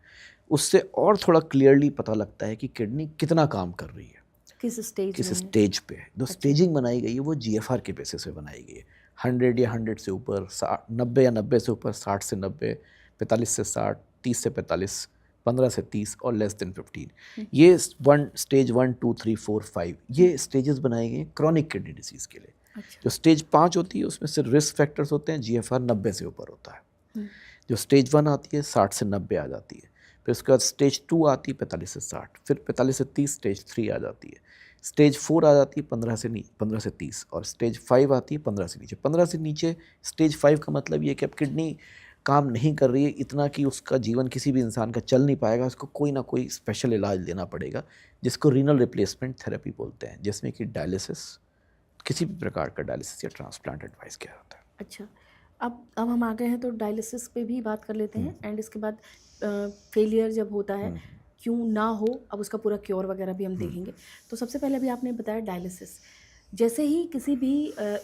उससे और थोड़ा क्लियरली पता लगता है कि किडनी कितना काम कर रही है, किस स्टेज पे। जो स्टेजिंग बनाई गई है वो GFR के बेसिस पे बनाई गई है। 100 या 100 से ऊपर, 90 या 90 से ऊपर, 60 से 90, 45 से 60, 30 से 45, 15 से 30 और लेस देन 15। ये स्टेज 1, 2, 3, 4, 5 ये स्टेजेस बनाए गए क्रॉनिक किडनी डिसीज़ के लिए। अच्छा। जो स्टेज 5 होती है उसमें सिर्फ रिस्क फैक्टर्स होते हैं, GFR 90 से ऊपर होता है। जो स्टेज 1 आती है 60 से 90 आ जाती है, फिर उसके बाद स्टेज 2 आती है 45 से 60, फिर 45 से 30 स्टेज 3 आ जाती है, स्टेज 4 आ जाती है 15 से 30, और स्टेज 5 आती है 15 से नीचे। 15 से नीचे स्टेज 5 का मतलब ये है कि अब किडनी काम नहीं कर रही है इतना कि उसका जीवन किसी भी इंसान का चल नहीं पाएगा, उसको कोई ना कोई स्पेशल इलाज लेना पड़ेगा, जिसको रीनल रिप्लेसमेंट थेरेपी बोलते हैं, जिसमें कि डायलिसिस, किसी भी प्रकार का डायलिसिस या ट्रांसप्लांट एडवाइस किया जाता है। अच्छा, अब हम आ गए हैं तो डायलिसिस पे भी बात कर लेते हैं, एंड इसके बाद फेलियर जब होता है, क्यों ना हो, अब उसका पूरा क्योर वगैरह भी हम देखेंगे। तो सबसे पहले अभी आपने बताया डायलिसिस, जैसे ही किसी भी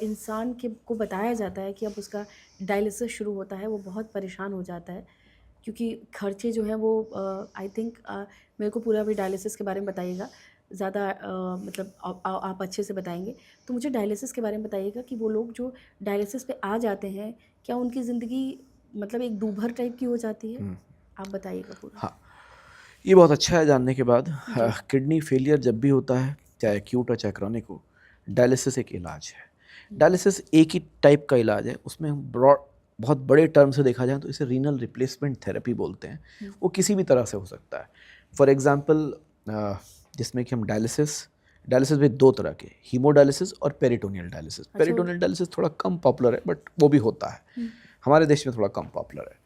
इंसान के को बताया जाता है कि अब उसका डायलिसिस शुरू होता है, वो बहुत परेशान हो जाता है, क्योंकि खर्चे जो हैं वो आई थिंक मेरे को पूरा अभी डायलिसिस के बारे में बताइएगा ज़्यादा, मतलब आप अच्छे से बताएंगे। तो मुझे डायलिसिस के बारे में बताइएगा कि वो लोग जो डायलिसिस पे आ जाते हैं, क्या उनकी ज़िंदगी मतलब एक दूभर टाइप की हो जाती है? आप बताइएगा पूरा। हाँ, ये बहुत अच्छा है जानने के बाद। किडनी फेलियर जब भी होता है, चाहे एक्यूट हो चाहे क्रॉनिक हो, डायलिसिस एक इलाज है। डायलिसिस एक ही टाइप का इलाज है, उसमें हम ब्रॉड बहुत बड़े टर्म से देखा जाए तो इसे रीनल रिप्लेसमेंट थेरेपी बोलते हैं। वो किसी भी तरह से हो सकता है। फॉर एग्जांपल, जिसमें कि हम डायलिसिस भी दो तरह के, हीमोडायलिसिस और पेरिटोनियल डायलिसिस। पेरिटोनियल डायलिसिस थोड़ा कम पॉपुलर है, बट वो भी होता है, हमारे देश में थोड़ा कम पॉपुलर है।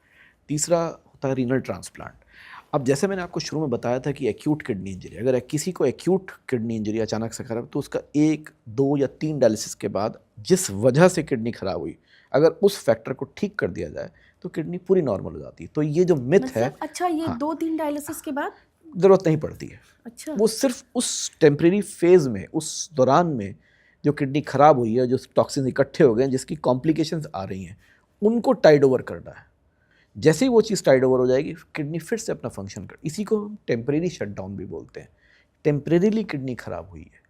तीसरा होता है रीनल ट्रांसप्लांट। अब जैसे मैंने आपको शुरू में बताया था कि एक्यूट किडनी इंजरी, अगर किसी को एक्यूट किडनी इंजरी अचानक से खराब, तो उसका 1, 2 या 3 डायलिसिस के बाद जिस वजह से किडनी खराब हुई, अगर उस फैक्टर को ठीक कर दिया जाए तो किडनी पूरी नॉर्मल हो जाती है। तो ये जो मिथ है, अच्छा, ये 2-3 डायलिसिस के बाद ज़रूरत नहीं पड़ती है। अच्छा, वो सिर्फ उस टेम्परेरी फेज़ में, उस दौरान में जो किडनी खराब हुई है, जो टॉक्सिन इकट्ठे हो गए हैं, जिसकी कॉम्प्लिकेशंस आ रही हैं, उनको टाइड ओवर करना है। जैसे ही वो चीज़ टाइड ओवर हो जाएगी, किडनी फिर से अपना फंक्शन कर, इसी को हम टेम्परेरी शटडाउन भी बोलते हैं। टेम्परेरीली किडनी खराब हुई है।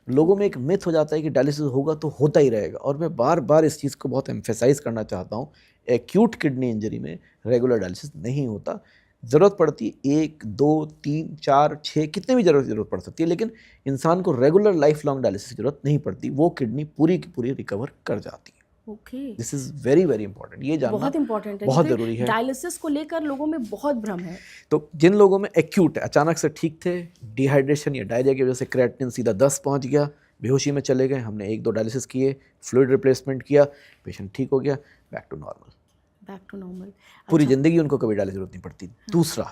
लोगों में एक मिथ हो जाता है कि डायलिसिस होगा तो होता ही रहेगा, और मैं बार बार इस चीज़ को बहुत एम्फेसाइज करना चाहता हूँ। एक्यूट किडनी इंजरी में रेगुलर डायलिसिस नहीं होता। ज़रूरत पड़ती है 1, 2, 3, 4, 6, कितने भी ज़रूरत पड़ सकती है, लेकिन इंसान को रेगुलर लाइफ लॉन्ग डायलिसिस की ज़रूरत नहीं पड़ती। वो किडनी पूरी की पूरी रिकवर कर जाती है। Okay, this is very very important, ये जानना बहुत इंपॉर्टेंट है, बहुत क्योंकि ज़रूरी है। डायलिसिस को लेकर लोगों में बहुत भ्रम है। तो जिन लोगों में एक्यूट है, अचानक से ठीक थे, डिहाइड्रेशन या डायरिया की वजह से क्रेटिनिन सीधा 10 पहुंच गया, बेहोशी में चले गए, हमने 1-2 डायलिसिस किए, फ्लूइड रिप्लेसमेंट किया, पेशेंट ठीक हो गया, बैक टू नॉर्मल। पूरी ज़िंदगी उनको कभी डायलिसिस जरूरत नहीं पड़ती। दूसरा,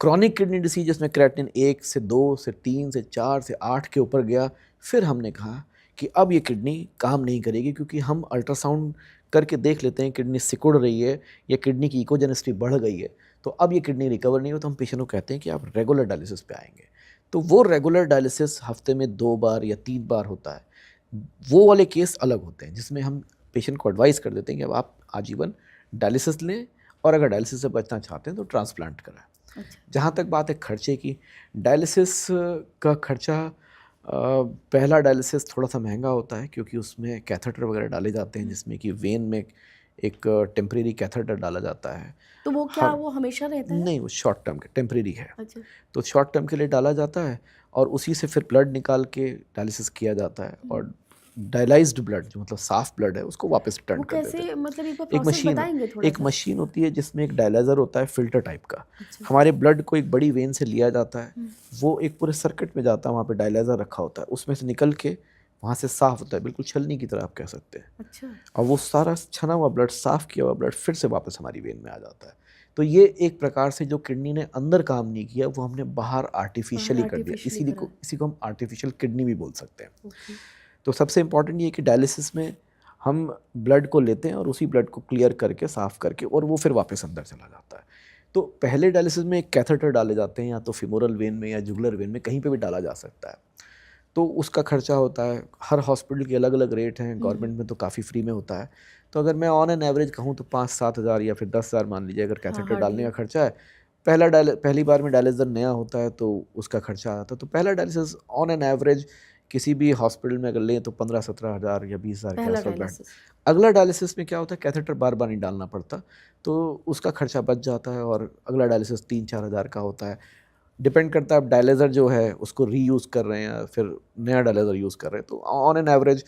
क्रॉनिक किडनी डिसीज, जिसमें क्रेटिनिन 1 से 2 से 3 से 4 से 8 के ऊपर गया, फिर हमने कहा कि अब ये किडनी काम नहीं करेगी, क्योंकि हम अल्ट्रासाउंड करके देख लेते हैं किडनी सिकुड़ रही है या किडनी की इकोजेनेसिटी बढ़ गई है, तो अब ये किडनी रिकवर नहीं हो, तो हम पेशेंट को कहते हैं कि आप रेगुलर डायलिसिस पे आएंगे। तो वो रेगुलर डायलिसिस हफ्ते में 2 बार या 3 बार होता है। वो वाले केस अलग होते हैं, जिसमें हम पेशेंट को एडवाइस कर देते हैं कि अब आप आजीवन डायलिसिस लें, और अगर डायलिसिस से बचना चाहते हैं तो ट्रांसप्लांट कराएं। अच्छा, जहाँ तक बात है खर्चे की, डायलिसिस का खर्चा, पहला डायलिसिस थोड़ा सा महंगा होता है, क्योंकि उसमें कैथेटर वगैरह डाले जाते हैं, जिसमें कि वेन में एक टेम्परेरी कैथेटर डाला जाता है। तो वो क्या वो हमेशा रहता है? नहीं, वो शॉर्ट टर्म के, टेम्परेरी है। अच्छा, तो शॉर्ट टर्म के लिए डाला जाता है, और उसी से फिर ब्लड निकाल के डायलिसिस किया जाता है, और डायलाइज्ड ब्लड, जो मतलब साफ ब्लड है, उसको वापस रिटर्न वो कर देते हैं। कैसे, मतलब एक बार एक प्रोसेस मशीन बताएंगे थोड़ा एक सा? मशीन होती है, जिसमें एक डायलाइजर होता है, फिल्टर टाइप का। अच्छा, हमारे ब्लड को एक बड़ी वेन से लिया जाता है, वो एक पूरे सर्किट में जाता है, वहाँ पे डायलाइजर रखा होता है, उसमें से निकल के वहाँ से साफ होता है, बिल्कुल छलनी की तरह आप कह सकते हैं। अच्छा, और वो सारा छना हुआ ब्लड, साफ किया हुआ ब्लड फिर से वापस हमारी वेन में आ जाता है। तो ये एक प्रकार से जो किडनी ने अंदर काम नहीं किया, वो हमने बाहर आर्टिफिशियली कर दिया। इसी को हम आर्टिफिशियल किडनी भी बोल सकते हैं। ओके, तो सबसे इम्पॉर्टेंट ये है कि डायलिसिस में हम ब्लड को लेते हैं, और उसी ब्लड को क्लियर करके, साफ़ करके, और वो फिर वापस अंदर चला जाता है। तो पहले डायलिसिस में एक कैथेटर डाले जाते हैं, या तो फीमोरल वेन में या जुगुलर वेन में, कहीं पे भी डाला जा सकता है। तो उसका खर्चा होता है, हर हॉस्पिटल के अलग अलग रेट हैं, गवर्नमेंट में तो काफ़ी फ्री में होता है। तो अगर मैं ऑन एन एवरेज कहूँ तो 5-7 हज़ार या फिर 10 हज़ार मान लीजिए, अगर कैथेटर डालने का खर्चा है। पहली बार में डायलिसिस नया होता है, तो उसका खर्चा आता है। तो पहला डायलिसिस ऑन एन एवरेज किसी भी हॉस्पिटल में अगर लें तो 15-17 हज़ार या 20 हज़ार के पहला आसपास बैठ। डायलिसिस। अगला डायलिसिस में क्या होता है, कैथेटर बार बार नहीं डालना पड़ता, तो उसका खर्चा बच जाता है, और अगला डायलिसिस 3-4 हज़ार का होता है। डिपेंड करता है आप डायलाइज़र जो है उसको रीयूज़ कर रहे हैं या फिर नया डायलाइज़र यूज़ कर रहे हैं, तो ऑन एन एवरेज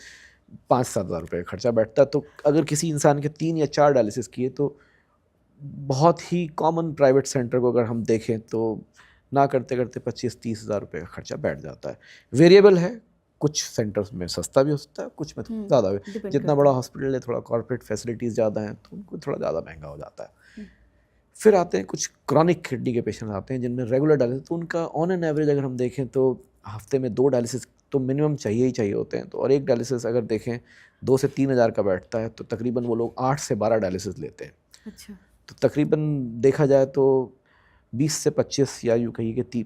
5-7 हज़ार रुपये का खर्चा बैठता है। तो अगर किसी इंसान के 3 या 4 डायलिसिस किए, तो बहुत ही कॉमन प्राइवेट सेंटर को अगर हम देखें, तो ना करते करते 25-30 हज़ार रुपये का खर्चा बैठ जाता है। वेरिएबल है, कुछ सेंटर्स में सस्ता भी हो सकता है, कुछ में ज़्यादा भी। डिपेंड जितना करता बड़ा हॉस्पिटल है, थोड़ा कॉर्पोरेट फैसिलिटीज़ ज़्यादा हैं, तो उनको थोड़ा ज़्यादा महंगा हो जाता है। हम्म। फिर आते हैं कुछ क्रॉनिक किडनी के पेशेंट आते हैं जिनमें रेगुलर डायलिसिस, तो उनका ऑन एन एवरेज अगर हम देखें तो हफ्ते में 2 डायलिसिस तो मिनिमम चाहिए ही चाहिए होते हैं। तो और एक डायलिसिस अगर देखें 2 से 3 हज़ार का बैठता है, तो तकरीबन वो लोग 8 से 12 डायलिसिस लेते हैं। अच्छा। तो तकरीबन देखा जाए तो 20 से 25 या यूँ कहिए कि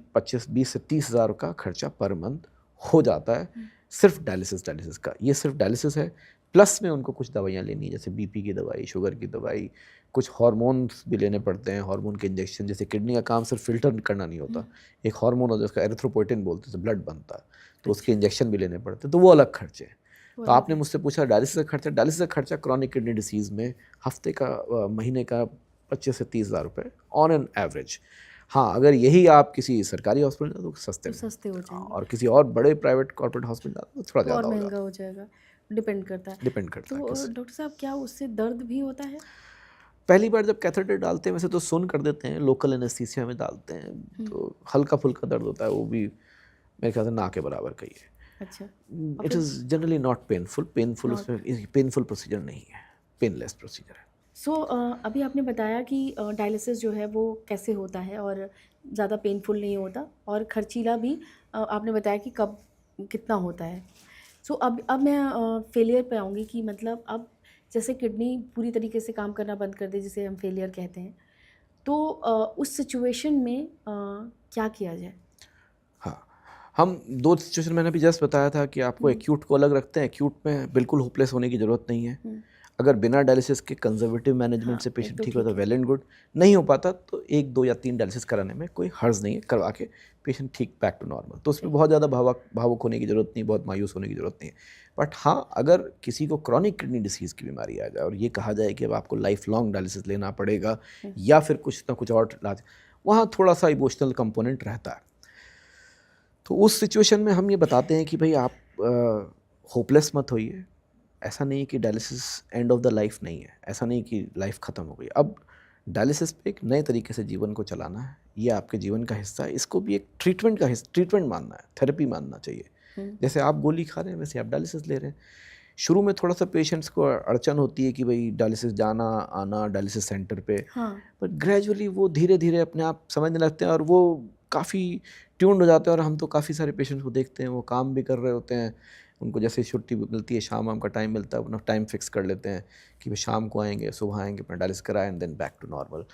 20 से 30 हज़ार का खर्चा पर मंथ हो जाता है सिर्फ डायलिसिस का। ये सिर्फ डायलिसिस है, प्लस में उनको कुछ दवाइयाँ लेनी है, जैसे बीपी की दवाई, शुगर की दवाई, कुछ हार्मोन्स भी लेने पड़ते हैं, हार्मोन के इंजेक्शन। जैसे किडनी का काम सिर्फ फिल्टर करना नहीं होता, एक हार्मोन होता है उसका एरिथ्रोपोइटिन बोलते हैं, ब्लड बनता है, तो उसके इंजेक्शन भी लेने पड़ते हैं, तो वो अलग खर्चे हैं। तो आपने मुझसे पूछा डायलिसिस का खर्चा क्रॉनिक किडनी डिसीज़ में हफ्ते का महीने का 25 से 30 हज़ार रुपये ऑन एन एवरेज। हाँ, अगर यही आप किसी सरकारी हॉस्पिटल में तो सस्ते हो हाँ, जाएंगे, और किसी और बड़े प्राइवेट कॉर्पोरेट हॉस्पिटल तो थोड़ा तो और ज़्यादा हो महंगा जाता हो जाएगा। डिपेंड करता है। है, डिपेंड करता है तो किस। डॉक्टर साहब, क्या उससे दर्द भी होता है? पहली बार जब कैथेटर डालते हैं वैसे तो सुन कर देते हैं, लोकल एनेस्थीसिया में डालते हैं, तो हल्का फुल्का दर्द होता है, वो भी मेरे ख्याल से ना के बराबर का ही है। अच्छा। It is generally not painful Not- उसमें पेनफुल प्रोसीजर नहीं है, पेनलेस प्रोसीजर है। सो अभी आपने बताया कि डायलिसिस जो है वो कैसे होता है और ज़्यादा पेनफुल नहीं होता, और खर्चीला भी आपने बताया कि कब कितना होता है। सो अब मैं फेलियर पे आऊँगी कि मतलब अब जैसे किडनी पूरी तरीके से काम करना बंद कर दे, जिसे हम फेलियर कहते हैं, तो उस सिचुएशन में क्या किया जाए? हाँ, हम 2 सिचुएशन मैंने अभी जस्ट बताया था कि आपको एक्यूट को अलग रखते हैं। एक्यूट में बिल्कुल होपलेस होने की ज़रूरत नहीं है। अगर बिना डायलिसिस के कंजर्वेटिव मैनेजमेंट हाँ, से एक पेशेंट तो ठीक ठीक होता है, है। Well and good. नहीं हो पाता तो 1, 2 या 3 डायलिसिस कराने में कोई हर्ज नहीं है, करवा के पेशेंट ठीक बैक टू नॉर्मल। तो उसमें बहुत ज़्यादा भावुक होने की ज़रूरत नहीं, बहुत मायूस होने की ज़रूरत नहीं है। बट हाँ, अगर किसी को क्रॉनिक किडनी डिसीज़ की बीमारी आ जाए और ये कहा जाए कि अब आपको लाइफ लॉन्ग डायलिसिस लेना पड़ेगा या फिर कुछ ना कुछ और इलाज, वहाँ थोड़ा-सा इमोशनल कंपोनेंट रहता है। तो उस सिचुएशन में हम ये बताते हैं कि भाई आप होपलेस मत होइए। ऐसा नहीं कि dialysis end of the life नहीं है, ऐसा नहीं कि लाइफ ख़त्म हो गई। अब डायलिसिस पे एक नए तरीके से जीवन को चलाना है, ये आपके जीवन का हिस्सा है। इसको भी एक ट्रीटमेंट मानना है, थेरेपी मानना चाहिए। जैसे आप गोली खा रहे हैं वैसे आप डायलिसिस ले रहे हैं। शुरू में थोड़ा सा पेशेंट्स को अड़चन होती है कि भाई डायलिसिस जाना आना डायलिसिस सेंटर पे, हाँ। पर ग्रेजुअली वो धीरे धीरे अपने आप समझने लगते हैं और वो काफ़ी ट्यून्ड हो जाते हैं। और हम तो काफ़ी सारे पेशेंट्स को देखते हैं, वो काम भी कर रहे होते हैं, उनको जैसे छुट्टी मिलती है, शाम का टाइम मिलता है, अपना टाइम फिक्स कर लेते हैं कि वे शाम को आएंगे, सुबह आएंगे, अपना डायलिसिस कराएं and then back to normal.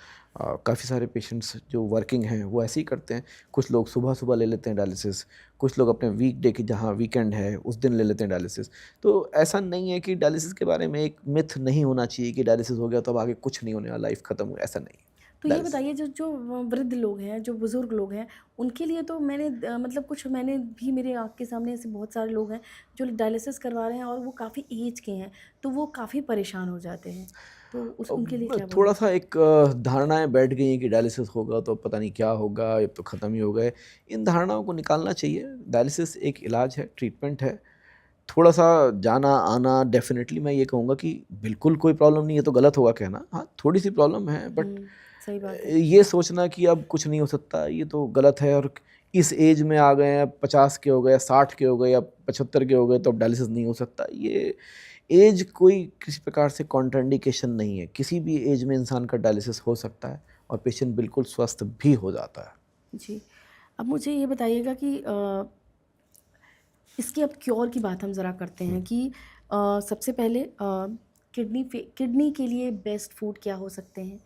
काफ़ी सारे पेशेंट्स जो वर्किंग हैं वो ऐसे ही करते हैं। कुछ लोग सुबह सुबह ले लेते हैं डायलिसिस, कुछ लोग अपने वीकडे की जहाँ वीकेंड है उस दिन ले लेते हैं डायलिसिस। तो ऐसा नहीं है कि डायलिसिस के बारे में एक मिथ नहीं होना चाहिए कि डायलिसिस हो गया तो अब आगे कुछ नहीं होने वाला, लाइफ खत्म हो, ऐसा नहीं। तो ये डायलिसिस बताइए, जो जो वृद्ध लोग हैं, जो बुज़ुर्ग लोग हैं, उनके लिए तो मतलब कुछ मैंने भी, मेरे आँख के सामने ऐसे बहुत सारे लोग हैं जो डायलिसिस करवा रहे हैं और वो काफ़ी एज के हैं, तो वो काफ़ी परेशान हो जाते हैं। तो उनके लिए क्या थोड़ा बोलें? सा एक धारणाएं बैठ गई हैं कि डायलिसिस होगा तो पता नहीं क्या होगा, ये तो ख़त्म ही हो गए। इन धारणाओं को निकालना चाहिए। डायलिसिस एक इलाज है, ट्रीटमेंट है। थोड़ा सा जाना आना, डेफिनेटली मैं ये कहूँगा कि बिल्कुल कोई प्रॉब्लम नहीं है तो गलत होगा कहना। हाँ, थोड़ी सी प्रॉब्लम है, बट सही बात है। ये सोचना कि अब कुछ नहीं हो सकता, ये तो गलत है। और इस एज में आ गए हैं, 50 के हो गए, 60 के हो गए या 75 के हो गए तो अब डायलिसिस नहीं हो सकता, ये एज कोई किसी प्रकार से कॉन्ट्राइंडिकेशन नहीं है। किसी भी एज में इंसान का डायलिसिस हो सकता है और पेशेंट बिल्कुल स्वस्थ भी हो जाता है। जी। अब मुझे ये बताइएगा कि इसकी अब क्योर की बात हम ज़रा करते हैं कि सबसे पहले किडनी के लिए बेस्ट फूड क्या हो सकते हैं?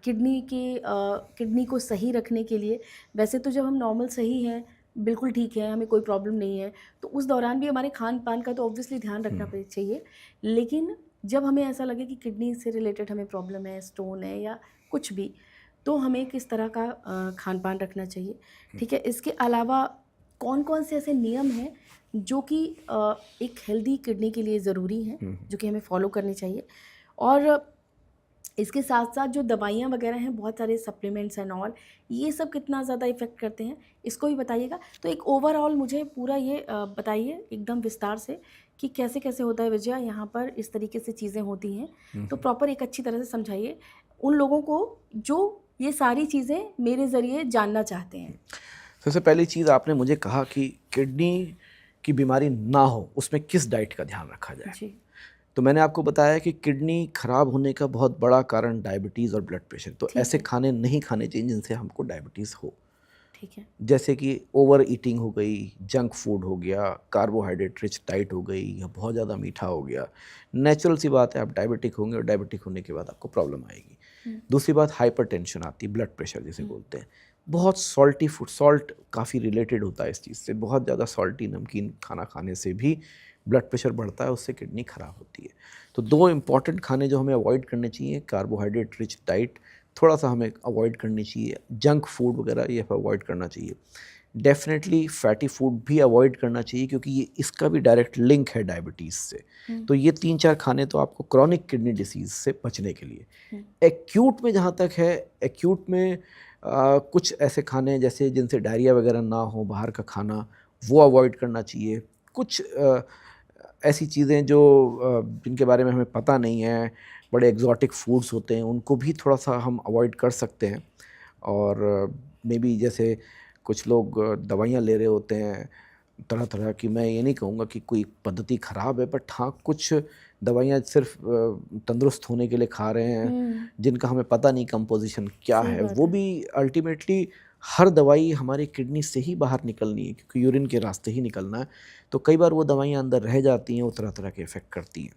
किडनी को सही रखने के लिए, वैसे तो जब हम नॉर्मल सही हैं, बिल्कुल ठीक है, हमें कोई प्रॉब्लम नहीं है, तो उस दौरान भी हमारे खान-पान का तो ऑब्वियसली ध्यान रखना चाहिए। लेकिन जब हमें ऐसा लगे कि किडनी से रिलेटेड हमें प्रॉब्लम है, स्टोन है या कुछ भी, तो हमें किस तरह का खान-पान रखना चाहिए? ठीक है, इसके अलावा कौन-कौन से ऐसे नियम हैं जो कि एक हेल्दी किडनी के लिए ज़रूरी हैं, जो कि हमें फॉलो करने चाहिए? और इसके साथ-साथ जो दवाइयाँ वगैरह हैं, बहुत सारे सप्लीमेंट्स एंड ऑल, ये सब कितना ज़्यादा इफ़ेक्ट करते हैं, इसको भी बताइएगा। तो एक ओवरऑल मुझे पूरा ये बताइए एकदम विस्तार से कि कैसे-कैसे होता है विजया, यहाँ पर इस तरीके से चीज़ें होती हैं। तो प्रॉपर एक अच्छी तरह से समझाइए उन लोगों को जो ये सारी चीज़ें मेरे ज़रिए जानना चाहते हैं। सबसे पहली चीज़ आपने मुझे कहा कि किडनी कि बीमारी ना हो उसमें किस डाइट का ध्यान रखा जाए। जी। तो मैंने आपको बताया कि किडनी खराब होने का बहुत बड़ा कारण डायबिटीज़ और ब्लड प्रेशर, तो ठीक ऐसे है। खाने नहीं खाने चाहिए जिनसे हमको डायबिटीज़ हो। ठीक है। जैसे कि ओवर ईटिंग हो गई, जंक फूड हो गया, कार्बोहाइड्रेट रिच डाइट हो गई, या बहुत ज़्यादा मीठा हो गया। नेचुरल सी बात है, आप डायबिटिक होंगे और डायबिटिक होने के बाद आपको प्रॉब्लम आएगी। दूसरी बात हाइपरटेंशन आती है, ब्लड प्रेशर जिसे बोलते हैं। बहुत सॉल्टी फूड, सॉल्ट काफ़ी रिलेटेड होता है इस चीज़ से। बहुत ज़्यादा सॉल्टी नमकीन खाना खाने से भी ब्लड प्रेशर बढ़ता है, उससे किडनी खराब होती है। तो दो इम्पॉर्टेंट खाने जो हमें अवॉइड करने चाहिए, कार्बोहाइड्रेट रिच डाइट थोड़ा सा हमें अवॉइड करनी चाहिए, जंक फूड वगैरह ये अवॉइड करना चाहिए। डेफिनेटली फैटी फूड भी अवॉइड करना चाहिए, क्योंकि ये इसका भी डायरेक्ट लिंक है डायबिटीज़ से। तो ये 3-4 खाने तो आपको क्रॉनिक किडनी डिसीज़ से बचने के लिए। एक्यूट में जहाँ तक है, एक्यूट में कुछ ऐसे खाने हैं जैसे जिनसे डायरिया वगैरह ना हो, बाहर का खाना वो अवॉइड करना चाहिए। कुछ ऐसी चीज़ें जो जिनके बारे में हमें पता नहीं है, बड़े एग्जॉटिक फूड्स होते हैं, उनको भी थोड़ा सा हम अवॉइड कर सकते हैं। और मे बी जैसे कुछ लोग दवाइयाँ ले रहे होते हैं तरह तरह की, मैं ये नहीं कहूँगा कि कोई पद्धति ख़राब है, बट हाँ कुछ दवाइयाँ सिर्फ तंदुरुस्त होने के लिए खा रहे हैं, जिनका हमें पता नहीं कंपोजिशन क्या सही है। बात वो है। भी अल्टीमेटली हर दवाई हमारी किडनी से ही बाहर निकलनी है, क्योंकि यूरिन के रास्ते ही निकलना है। तो कई बार वो दवाइयाँ अंदर रह जाती हैं, वो तरह तरह के इफ़ेक्ट करती हैं।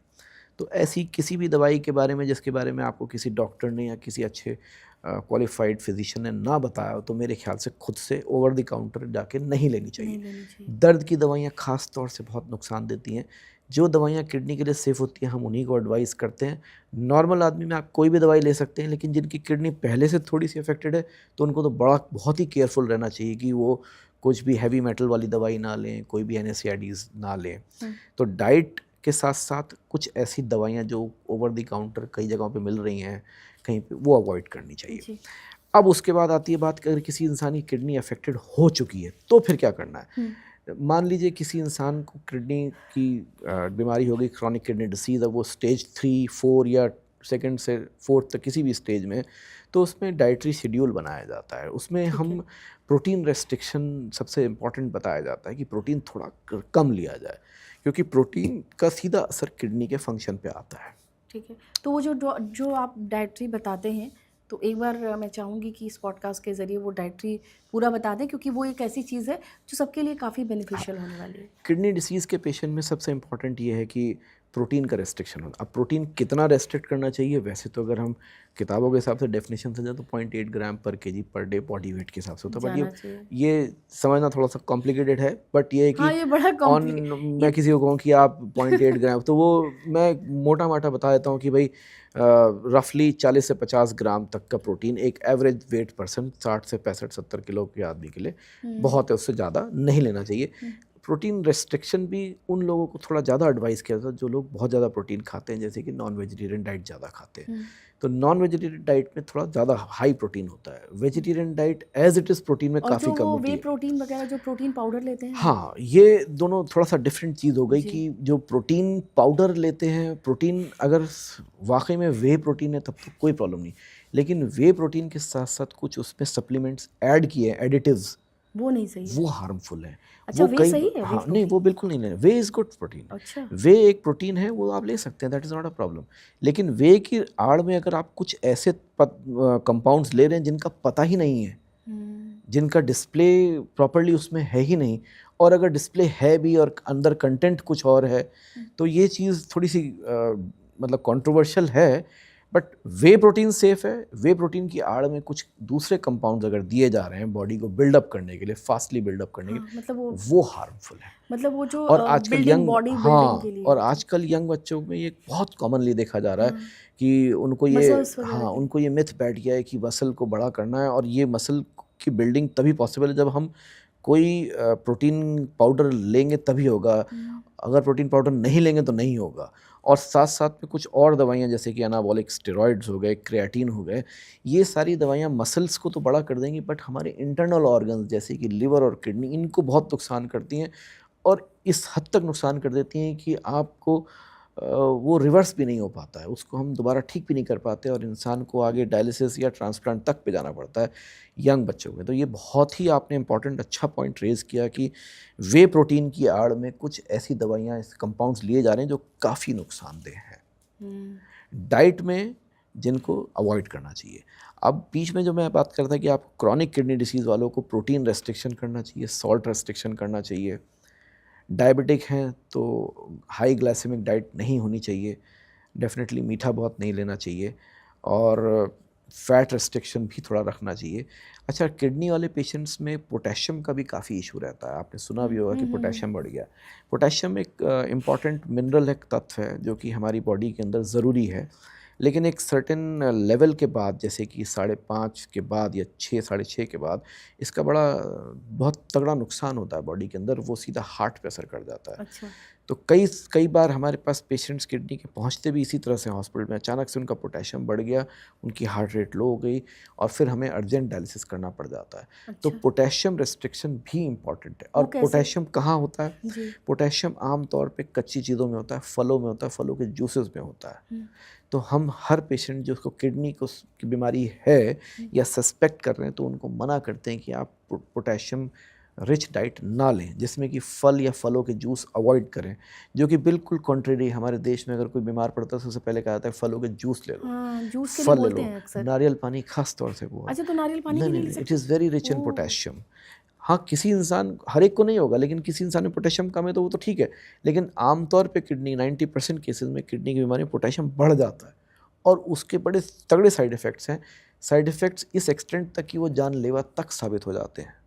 तो ऐसी किसी भी दवाई के बारे में जिसके बारे में आपको किसी डॉक्टर ने या किसी अच्छे क्वालिफाइड फिजिशियन ने ना बताया हो, तो मेरे ख्याल से खुद से ओवर द काउंटर जाके नहीं लेनी चाहिए। नहीं लेनी चाहिए। दर्द की दवाइयाँ ख़ास तौर से बहुत नुकसान देती हैं। जो दवाइयाँ किडनी के लिए सेफ़ होती हैं, हम उन्हीं को एडवाइस करते हैं। नॉर्मल आदमी में आप कोई भी दवाई ले सकते हैं, लेकिन जिनकी किडनी पहले से थोड़ी-सी अफ़ेक्टेड है, तो उनको तो बहुत ही केयरफुल रहना चाहिए कि वो कुछ भी हेवी मेटल वाली दवाई ना लें, कोई भी एनएसएआईडीज़ ना लें। तो डाइट के साथ-साथ कुछ ऐसी दवाइयाँ जो ओवर द काउंटर कई जगहों पे मिल रही हैं, कहीं पे, वो अवॉइड करनी चाहिए। जी। अब उसके बाद आती है बात कि अगर किसी इंसान की किडनी अफ़ेक्टेड हो चुकी है, तो फिर क्या करना है? मान लीजिए किसी इंसान को किडनी की बीमारी हो गई, क्रॉनिक किडनी डिसीज़, अब वो स्टेज 3, 4 या सेकंड से 4th तक किसी भी स्टेज में, तो उसमें डाइटरी शेड्यूल बनाया जाता है। उसमें ठीक है। हम प्रोटीन रेस्ट्रिक्शन सबसे इम्पॉर्टेंट बताया जाता है कि प्रोटीन थोड़ा कम लिया जाए, क्योंकि प्रोटीन का सीधा असर किडनी के फंक्शन पे आता है। ठीक है। तो वो जो आप डाइटरी बताते हैं, तो एक बार मैं चाहूँगी कि इस पॉडकास्ट के ज़रिए वो डाइटरी पूरा बता दें, क्योंकि वो एक ऐसी चीज़ है जो सबके लिए काफ़ी बेनिफिशियल होने वाली है। किडनी डिसीज़ के पेशेंट में सबसे इम्पॉर्टेंट ये है कि प्रोटीन का रेस्ट्रिक्शन होना। अब प्रोटीन कितना रेस्ट्रिक्ट करना चाहिए, वैसे तो अगर हम किताबों के हिसाब से डेफिनेशन से जाए तो 0.8 ग्राम पर KG per day body weight के हिसाब से होता है। बट जाना चाहिए। ये समझना थोड़ा सा कॉम्प्लिकेटेड है, बट ये है हाँ, कि ये बड़ा ऑन मैं किसी को कहूँ कि आप 0.8 ग्राम, तो वो मैं मोटा माटा बता देता हूँ कि भाई रफली 40 से 50 ग्राम तक का प्रोटीन एक एवरेज वेट पर्सन 60 से 65-70 किलो के आदमी के लिए बहुत है, उससे ज़्यादा नहीं लेना चाहिए। प्रोटीन रेस्ट्रिक्शन भी उन लोगों को थोड़ा ज़्यादा एडवाइस किया जाता है जो लोग बहुत ज़्यादा प्रोटीन खाते हैं, जैसे कि नॉन वेजिटेरियन डाइट ज़्यादा खाते हैं। तो नॉन वेजिटेरियन डाइट में थोड़ा ज़्यादा हाई प्रोटीन होता है। Vegetarian diet as it is protein में और काफ़ी जो कम वो होती वे है। प्रोटीन वगैरह जो प्रोटीन पाउडर लेते हैं वो? हाँ, ये दोनों थोड़ा सा डिफरेंट चीज़ हो गई जी। कि जो प्रोटीन पाउडर लेते हैं, प्रोटीन अगर वाकई में वे प्रोटीन है तब तो कोई प्रॉब्लम नहीं, लेकिन वे प्रोटीन के साथ साथ कुछ उसमें सप्लीमेंट्स ऐड किए, एडिटिव्स, वो नहीं सही है। वो हार्मफुल है। अच्छा, वो वे कई, सही है, वे हाँ नहीं, प्रोटीन? वो बिल्कुल नहीं लेना। वे इज़ गुड प्रोटीन। अच्छा। वे एक प्रोटीन है, वो आप ले सकते हैं, that is not a problem. लेकिन वे की आड़ में अगर आप कुछ ऐसे कंपाउंड्स ले रहे हैं जिनका पता ही नहीं है, जिनका डिस्प्ले प्रॉपर्ली उसमें है ही नहीं, और अगर डिस्प्ले है भी और अंदर कंटेंट कुछ और है, तो ये चीज़ थोड़ी सी मतलब कंट्रोवर्शियल है। बट वे प्रोटीन सेफ़ है। वे प्रोटीन की आड़ में कुछ दूसरे कंपाउंड्स अगर दिए जा रहे हैं बॉडी को बिल्डअप करने के लिए, फास्टली बिल्डअप करने के हाँ, लिए, मतलब वो हार्मफुल है। मतलब वो जो और आजकल बिल्डिंग, यंग, बॉडी बिल्डिंग हाँ, के लिए और होता है। आजकल यंग बच्चों में ये बहुत कॉमनली देखा जा रहा है कि उनको मसल्स वगैरह हाँ, के लिए। उनको ये मिथ बैठ गया है कि मसल को बड़ा करना है, और ये मसल की बिल्डिंग तभी पॉसिबल है जब हम कोई प्रोटीन पाउडर लेंगे तभी होगा। अगर प्रोटीन पाउडर नहीं लेंगे तो नहीं होगा। और साथ-साथ में कुछ और दवाइयाँ जैसे कि एनाबॉलिक स्टेरॉइड्स हो गए, क्रिएटिन हो गए, ये सारी दवाइयाँ मसल्स को तो बड़ा कर देंगी, बट हमारे इंटरनल ऑर्गन्स जैसे कि लिवर और किडनी, इनको बहुत नुकसान करती हैं, और इस हद तक नुकसान कर देती हैं कि आपको वो रिवर्स भी नहीं हो पाता है, उसको हम दोबारा ठीक भी नहीं कर पाते और इंसान को आगे डायलिसिस या ट्रांसप्लांट तक पे जाना पड़ता है यंग बच्चों में। तो ये बहुत ही आपने इम्पॉर्टेंट अच्छा पॉइंट रेज़ किया कि वे प्रोटीन की आड़ में कुछ ऐसी दवाइयाँ, कंपाउंड्स लिए जा रहे हैं जो काफ़ी नुकसानदेह हैं डाइट में, जिनको अवॉइड करना चाहिए। अब बीच में जो मैं बात करता कि आप क्रॉनिक किडनी डिसीज़ वालों को प्रोटीन रेस्ट्रिक्शन करना चाहिए, सॉल्ट रेस्ट्रिक्शन करना चाहिए, डायबिटिक हैं तो हाई ग्लाइसेमिक डाइट नहीं होनी चाहिए, डेफिनेटली मीठा बहुत नहीं लेना चाहिए और फैट रेस्ट्रिक्शन भी थोड़ा रखना चाहिए। अच्छा, किडनी वाले पेशेंट्स में पोटेशियम का भी काफ़ी इशू रहता है, आपने सुना भी होगा कि पोटेशियम बढ़ गया। पोटेशियम एक इम्पॉर्टेंट मिनरल है, तत्व है जो कि हमारी बॉडी के अंदर ज़रूरी है, लेकिन एक सर्टेन लेवल के बाद, जैसे कि 5.5 के बाद या 6, 6.5 के बाद इसका बहुत तगड़ा नुकसान होता है बॉडी के अंदर, वो सीधा हार्ट पे असर कर जाता है। अच्छा। तो कई बार हमारे पास पेशेंट्स किडनी के पहुंचते भी इसी तरह से हॉस्पिटल में, अचानक से उनका पोटेशियम बढ़ गया, उनकी हार्ट रेट लो हो गई और फिर हमें अर्जेंट डायलिसिस करना पड़ जाता है। तो पोटेशियम रेस्ट्रिक्शन भी इम्पॉर्टेंट है। और पोटेशियम कहाँ होता है? पोटेशियम आम तौर पे कच्ची चीज़ों में होता है, फलों में होता है, फलों के जूसेस में होता है। तो हम हर पेशेंट जो उसको किडनी की बीमारी है या सस्पेक्ट कर रहे हैं तो उनको मना करते हैं कि आप पोटेशियम रिच डाइट ना लें, जिसमें कि फल या फलों के जूस अवॉइड करें, जो कि बिल्कुल कॉन्ट्रेरी। हमारे देश में अगर कोई बीमार पड़ता है तो सबसे पहले कहा जाता है फलों के जूस ले लो, जूस के लिए फल ले बोलते लो, हैं अक्सर। नारियल पानी खास तौर से वो। अच्छा, तो नारियल पानी नहीं ले सकते? It is very rich in potassium. हाँ, किसी इंसान, हर एक को नहीं होगा, लेकिन किसी इंसान में पोटेशियम कम है तो वो तो ठीक है, लेकिन आमतौर पे किडनी 90% केसेस में किडनी की बीमारी में पोटेशियम बढ़ जाता है और उसके बड़े तगड़े साइड इफ़ेक्ट्स हैं। साइड इफ़ेक्ट्स इस एक्सटेंट तक कि वो जानलेवा तक साबित हो जाते हैं।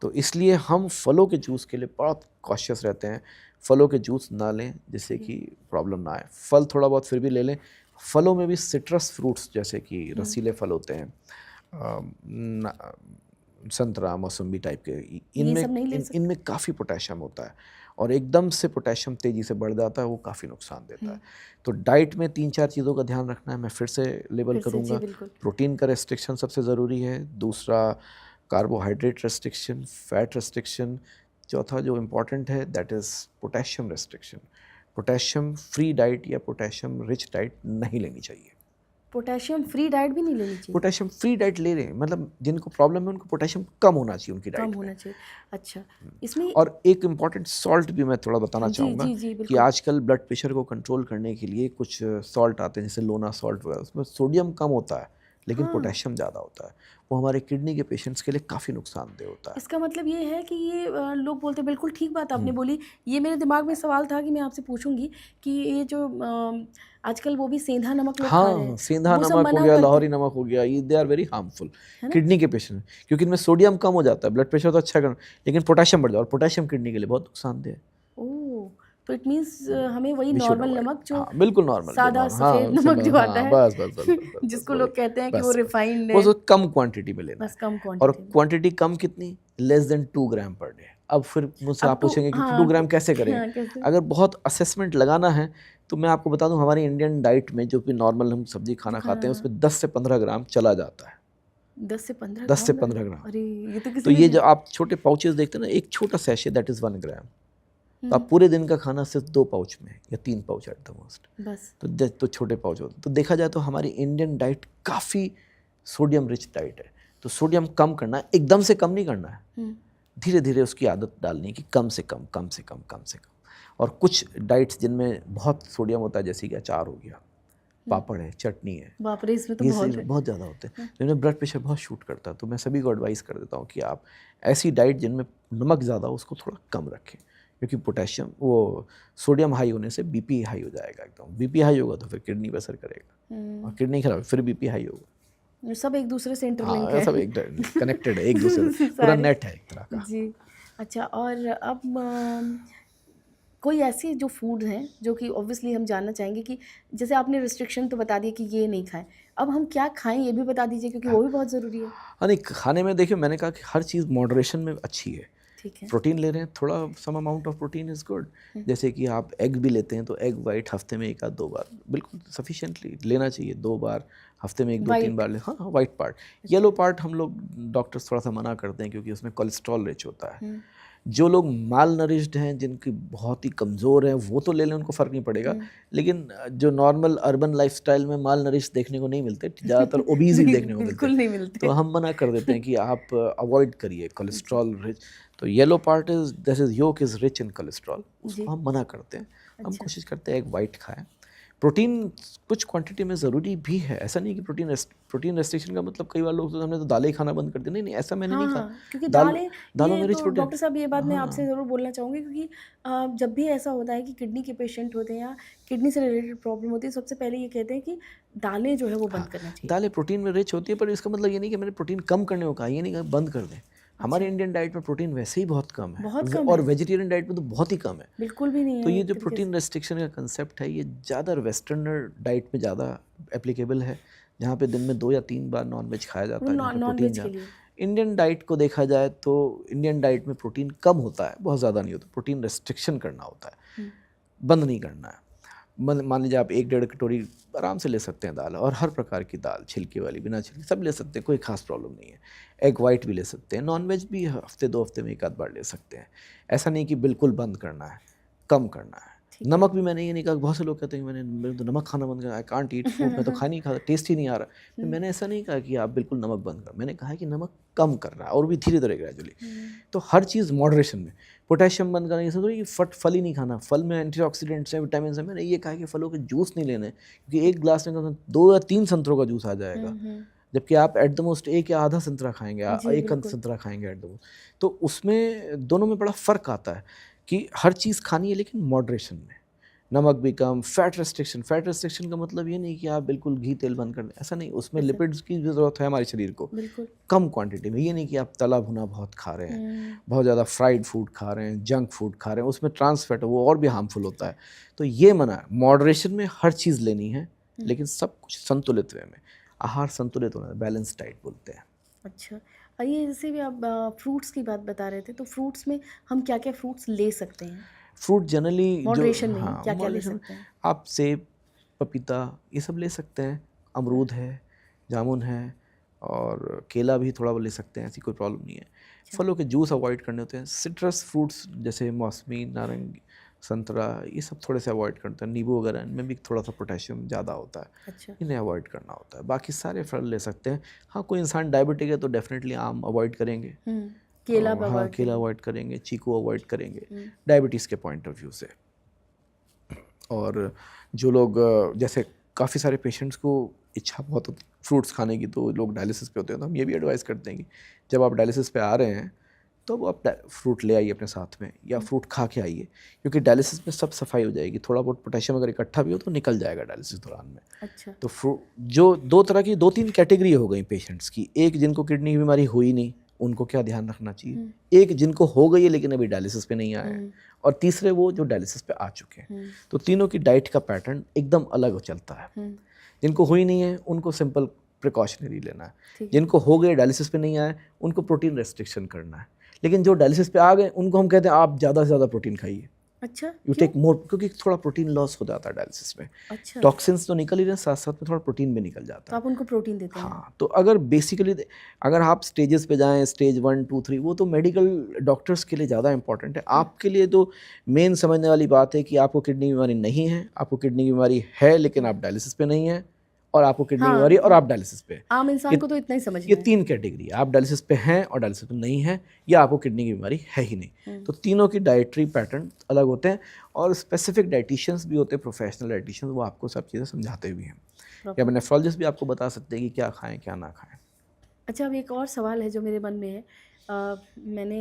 तो इसलिए हम फलों के जूस के लिए बहुत कॉशियस रहते हैं। फलों के जूस ना लें जिससे कि प्रॉब्लम ना आए। फल थोड़ा बहुत फिर भी ले लें। फलों में भी सिट्रस फ्रूट्स जैसे कि रसीले फल होते हैं, संतरा, मौसम्बी टाइप के, इनमें काफ़ी पोटेशियम होता है और एकदम से पोटेशियम तेज़ी से बढ़ जाता है, वो काफ़ी नुकसान देता है। तो डाइट में 3-4 चीज़ों का ध्यान रखना है। मैं फिर से लेबल करूँगा, प्रोटीन का रेस्ट्रिक्शन सबसे ज़रूरी है, दूसरा कार्बोहाइड्रेट रेस्ट्रिक्शन, फैट रेस्ट्रिक्शन, चौथा जो इम्पॉर्टेंट है that is potassium restriction. Potassium free diet या पोटेशियम रिच डाइट नहीं लेनी चाहिए। पोटेशियम फ्री डाइट भी नहीं लेनी चाहिए? पोटेशियम फ्री डाइट ले रहे हैं, मतलब जिनको प्रॉब्लम है उनको पोटेशियम कम होना चाहिए उनकी डाइट में। कम होना चाहिए, अच्छा। इसमें और एक इम्पॉर्टेंट सॉल्ट भी मैं थोड़ा बताना चाहूँगा कि आजकल ब्लड प्रेशर को कंट्रोल करने के लिए कुछ सॉल्ट आते हैं, जैसे लोना सॉल्ट वगैरह, उसमें सोडियम कम होता है लेकिन पोटेशियम ज़्यादा होता है। वो हमारे किडनी के पेशेंट्स के लिए काफ़ी नुकसानदेह होता है। इसका मतलब ये है कि ये लोग बोलते हैं, बिल्कुल ठीक बात आपने बोली। ये मेरे दिमाग में सवाल था कि मैं आपसे पूछूंगी कि ये जो आजकल वो भी सेंधा नमक लोग खा रहे हैं, सेंधा नमक हो गया, लाहौरी नमक हो गया, ये they are very harmful kidney के पेशेंट, क्योंकि इनमें सोडियम कम हो जाता है, ब्लड प्रेशर तो अच्छा कर, लेकिन पोटेशियम बढ़ जाए और पोटेशियम किडनी के लिए बहुत नुकसानदेह है। ओह, तो इट मीन्स हमें वही नॉर्मल नमक जो बिल्कुल नॉर्मल सादा सफेद नमक जो आता है, बस जिसको लोग कहते हैं कि वो रिफाइंड है, वो कम क्वांटिटी में लेना, बस कम और क्वांटिटी कम कितनी, लेस देन 2 ग्राम पर डे। अब फिर मुझसे आप पूछेंगे कि 2 ग्राम कैसे करें? अगर बहुत असेसमेंट लगाना है तो मैं आपको बता दूं, हमारी इंडियन डाइट में जो भी नॉर्मल हम सब्जी खाना खाते हैं उसमें 10 से 15 ग्राम चला जाता है। 10 से 15 ग्राम। अरे ये तो ये जो आप छोटे पाउचेस देखते हैं ना, एक छोटा सैशे दैट इज़ 1 ग्राम, तो आप पूरे दिन का खाना सिर्फ 2 पाउच में या 3 पाउच एट द मोस्ट, बस तो छोटे पाउच होते हैं। तो देखा जाए तो हमारी इंडियन डाइट काफ़ी सोडियम रिच डाइट है। तो सोडियम कम करना है, एकदम से कम नहीं करना है, धीरे धीरे उसकी आदत डालनी है कि कम से कम, कम से कम, कम से कम। और कुछ डाइट्स जिनमें बहुत सोडियम होता है, जैसे कि अचार हो गया, पापड़ है, चटनी है, बाप रे, इसमें तो बहुत ज़्यादा होते हैं, तो इन्हें ब्लड प्रेशर बहुत शूट करता है। तो मैं सभी को एडवाइस कर देता हूँ कि आप ऐसी डाइट जिनमें नमक ज़्यादा हो उसको थोड़ा कम रखें, क्योंकि पोटेशियम, वो सोडियम हाई होने से बीपी हाई हो जाएगा एकदम। बीपी हाई होगा तो फिर किडनी पर असर करेगा, और किडनी खराब फिर बीपी हाई होगा। सब एक दूसरे से इंटरलिंक है, सब एक कनेक्टेड है, एक दूसरे से पूरा नेट है एक तरह का जी। अच्छा, और अब कोई ऐसी जो फूड हैं जो कि ऑब्वियसली हम जानना चाहेंगे कि जैसे आपने रिस्ट्रिक्शन तो बता दिया कि ये नहीं खाएं, अब हम क्या खाएं ये भी बता दीजिए, क्योंकि वो भी बहुत ज़रूरी है। हाँ, नहीं, खाने में देखिए मैंने कहा कि हर चीज़ मॉडरेशन में अच्छी है। ठीक है, प्रोटीन ले रहे हैं, थोड़ा some amount of protein is good. जैसे कि आप एग भी लेते हैं तो एग वाइट हफ्ते में 1-2 बार बिल्कुल सफिशिएंटली लेना चाहिए, 2 बार हफ्ते में 1-2-3 बार ले। हाँ, वाइट पार्ट, येलो पार्ट हम लोग डॉक्टर्स थोड़ा सा मना करते हैं क्योंकि उसमें कोलेस्ट्रॉल रिच होता है। जो लोग माल नरिश्ड हैं, जिनकी बहुत ही कमज़ोर हैं, वो तो ले लें, उनको फ़र्क नहीं पड़ेगा। लेकिन जो नॉर्मल अर्बन लाइफस्टाइल में माल नरिश्ड देखने को नहीं मिलते, ज़्यादातर ओबीज ही देखने को मिलते बिल्कुल हैं। नहीं मिलते। तो हम मना कर देते हैं कि आप अवॉइड करिए कोलेस्ट्रॉल रिच। तो yellow part is this is yolk is rich in cholesterol, उसको हम मना करते हैं। हम अच्छा। कोशिश करते हैं एग वाइट खाएं। प्रोटीन कुछ क्वांटिटी में ज़रूरी भी है, ऐसा नहीं कि प्रोटीन रेस्ट्रिक्शन का मतलब कई बार लोग तो हमने तो दालें खाना बंद कर दिया। नहीं नहीं, ऐसा मैंने नहीं कहा। क्योंकि दाल दालों ये में रिच तो प्रोटीन। डॉक्टर साहब ये बात मैं आपसे हाँ ज़रूर बोलना चाहूँगी, क्योंकि जब भी ऐसा होता है कि किडनी के पेशेंट होते हैं या किडनी से रिलेटेड प्रॉब्लम होती है, सबसे पहले ये कहते हैं कि दालें जो है वो बंद करना चाहिए। दालें प्रोटीन में रिच होती है, पर इसका मतलब ये नहीं कि मैंने प्रोटीन कम करने को कहा, ये नहीं कहा बंद कर दें। हमारे इंडियन डाइट में प्रोटीन वैसे ही बहुत कम है, बहुत कम और है। वेजिटेरियन डाइट में तो बहुत ही कम है। बिल्कुल भी नहीं है तो ये एक जो तरीके प्रोटीन रेस्ट्रिक्शन का कंसेप्ट है, ये ज़्यादा वेस्टर्नर डाइट में ज़्यादा एप्लीकेबल है, जहाँ पे दिन में 2 या 3 बार नॉनवेज खाया जाता है, जहाँ पे नॉन प्रोटीन वेज के लिए। इंडियन डाइट को देखा जाए तो इंडियन डाइट में प्रोटीन कम होता है, बहुत ज़्यादा नहीं होता। प्रोटीन रेस्ट्रिक्शन करना होता है, बंद नहीं करना है। मान लीजिए आप 1-1.5 कटोरी आराम से ले सकते हैं दाल, और हर प्रकार की दाल, छिलके वाली, बिना छिलके, सब ले सकते हैं, कोई खास प्रॉब्लम नहीं है। एग वाइट भी ले सकते हैं, नॉनवेज भी हफ्ते 2 हफ्ते में 1 आध बार ले सकते हैं। ऐसा नहीं कि बिल्कुल बंद करना है, कम करना है। नमक भी मैंने ये नहीं कहा, बहुत से लोग कहते हैं मैंने तो नमक खाना बंद कर, आई कांट ईट फूड, मैं तो खा नहीं खाता, टेस्ट ही नहीं आ रहा। तो मैंने ऐसा नहीं कहा कि आप बिल्कुल नमक बंद कर, मैंने कहा कि नमक कम करना है, और भी धीरे धीरे ग्रेजुअली। तो हर चीज़ मॉडरेशन में। पोटेशियम बंद करना, ये थोड़ी कि फल ही नहीं खाना, फल में एंटीऑक्सीडेंट्स हैं, विटामिन हैं। मैंने ये कहा कि फलों के जूस नहीं लेने, क्योंकि एक गिलास में 2 या 3 संतरों का जूस आ जाएगा, जबकि आप एट द मोस्ट 1 या आधा संतरा खाएंगे, एक संतरा खाएंगे एट द मोस्ट। तो उसमें दोनों में बड़ा फ़र्क आता है कि हर चीज़ खानी है, लेकिन मॉडरेशन में। नमक भी कम, फैट रेस्ट्रिक्शन का मतलब ये नहीं कि आप बिल्कुल घी तेल बंद कर दें, ऐसा नहीं। उसमें लिपिड्स की भी ज़रूरत है हमारे शरीर को, कम क्वांटिटी में। ये नहीं कि आप तला भुना बहुत खा रहे हैं, बहुत ज़्यादा फ्राइड फूड खा रहे हैं, जंक फूड खा रहे हैं, उसमें ट्रांस फैट है, वो और भी हार्मफुल होता है। तो ये मना है, मॉडरेशन में हर चीज़ लेनी है, लेकिन सब कुछ संतुलित वे में। आहार संतुलित होना है, बैलेंस डाइट बोलते हैं। अच्छा, ये जैसे भी आप फ्रूट्स की बात बता रहे थे, तो फ्रूट्स में हम क्या क्या फ्रूट्स ले सकते हैं फ्रूट जनरली मॉडरेशन में? हाँ, क्या क्या ले moderation, सकते हैं? आप सेब, पपीता, ये सब ले सकते हैं। अमरूद है, जामुन है, और केला भी थोड़ा ले सकते हैं, ऐसी कोई प्रॉब्लम नहीं है। फलों के जूस अवॉइड करने होते हैं। सिट्रस फ्रूट्स जैसे मौसमी, नारंगी, संतरा, ये सब थोड़े से अवॉइड करते हैं। नींबू वगैरह, इनमें भी थोड़ा सा पोटेशियम ज़्यादा होता है, अच्छा। इन्हें अवॉइड करना होता है। बाकी सारे फल ले सकते हैं। हाँ, कोई इंसान डायबिटिक है तो डेफिनेटली आम अवॉइड करेंगे, केला हाँ, केला अवॉइड करेंगे, चीकू अवॉइड करेंगे डायबिटीज़ के पॉइंट ऑफ व्यू से। और जो लोग जैसे काफ़ी सारे पेशेंट्स को इच्छा बहुत होती है फ्रूट्स खाने की, तो लोग डायलिसिस पे होते हैं, तो हम ये भी एडवाइस करते हैं कि जब आप डायलिसिस पे आ रहे हैं तो आप फ्रूट ले आइए अपने साथ में, या फ्रूट खा के आइए, क्योंकि डायलिसिस में सब सफाई हो जाएगी। थोड़ा बहुत पोटेशियम अगर इकट्ठा भी हो तो निकल जाएगा डायलिसिस दौरान में। अच्छा। तो फ्रूट जो 2-3 कैटेगरी हो गई पेशेंट्स की, एक जिनको किडनी की बीमारी हुई नहीं, उनको क्या ध्यान रखना चाहिए, एक जिनको हो गई है लेकिन अभी डायलिसिस पे नहीं आए हैं, और तीसरे वो जो डायलिसिस पे आ चुके हैं। तो तीनों की डाइट का पैटर्न एकदम अलग चलता है। जिनको हुई नहीं है उनको सिंपल प्रिकॉशनरी लेना है, जिनको हो गए डायलिसिस पे नहीं आए उनको प्रोटीन रेस्ट्रिक्शन करना है, लेकिन जो डायलिसिस पे आ गए उनको हम कहते हैं आप ज़्यादा से ज़्यादा प्रोटीन खाइए। अच्छा, यू टेक मोर, क्योंकि थोड़ा प्रोटीन लॉस हो जाता है डायलिसिस में। अच्छा। टॉक्सिन्स तो निकल ही रहे, साथ साथ में थोड़ा प्रोटीन भी निकल जाता तो है। आप उनको प्रोटीन देते हैं? हाँ, तो अगर बेसिकली अगर आप स्टेजेस पे जाएं, स्टेज 1, 2, 3, वो तो मेडिकल डॉक्टर्स के लिए ज़्यादा इंपॉर्टेंट है। आपके लिए तो मेन समझने वाली बात है कि आपको किडनी की बीमारी नहीं है, आपको किडनी की बीमारी है लेकिन आप डायलिसिस पे नहीं है, और आपको किडनी की बीमारी और आप डायलिसिस पे। आम इंसान को तो इतना ही समझना ये है। 3 कैटेगरी है, आप डायलिसिस पे हैं और डायलिसिस पे नहीं है, या आपको किडनी की बीमारी है ही नहीं। तो तीनों की डाइटरी पैटर्न अलग होते हैं, और स्पेसिफिक डाइटिशियंस भी होते हैं, प्रोफेशनल डाइटिशियंस, वो आपको सब चीज़ें समझाते भी हैं, या नेफ्रोलॉजिस्ट भी आपको बता सकते हैं कि क्या खाएं क्या ना खाएं। अच्छा, अब एक और सवाल है जो मेरे मन में है। मैंने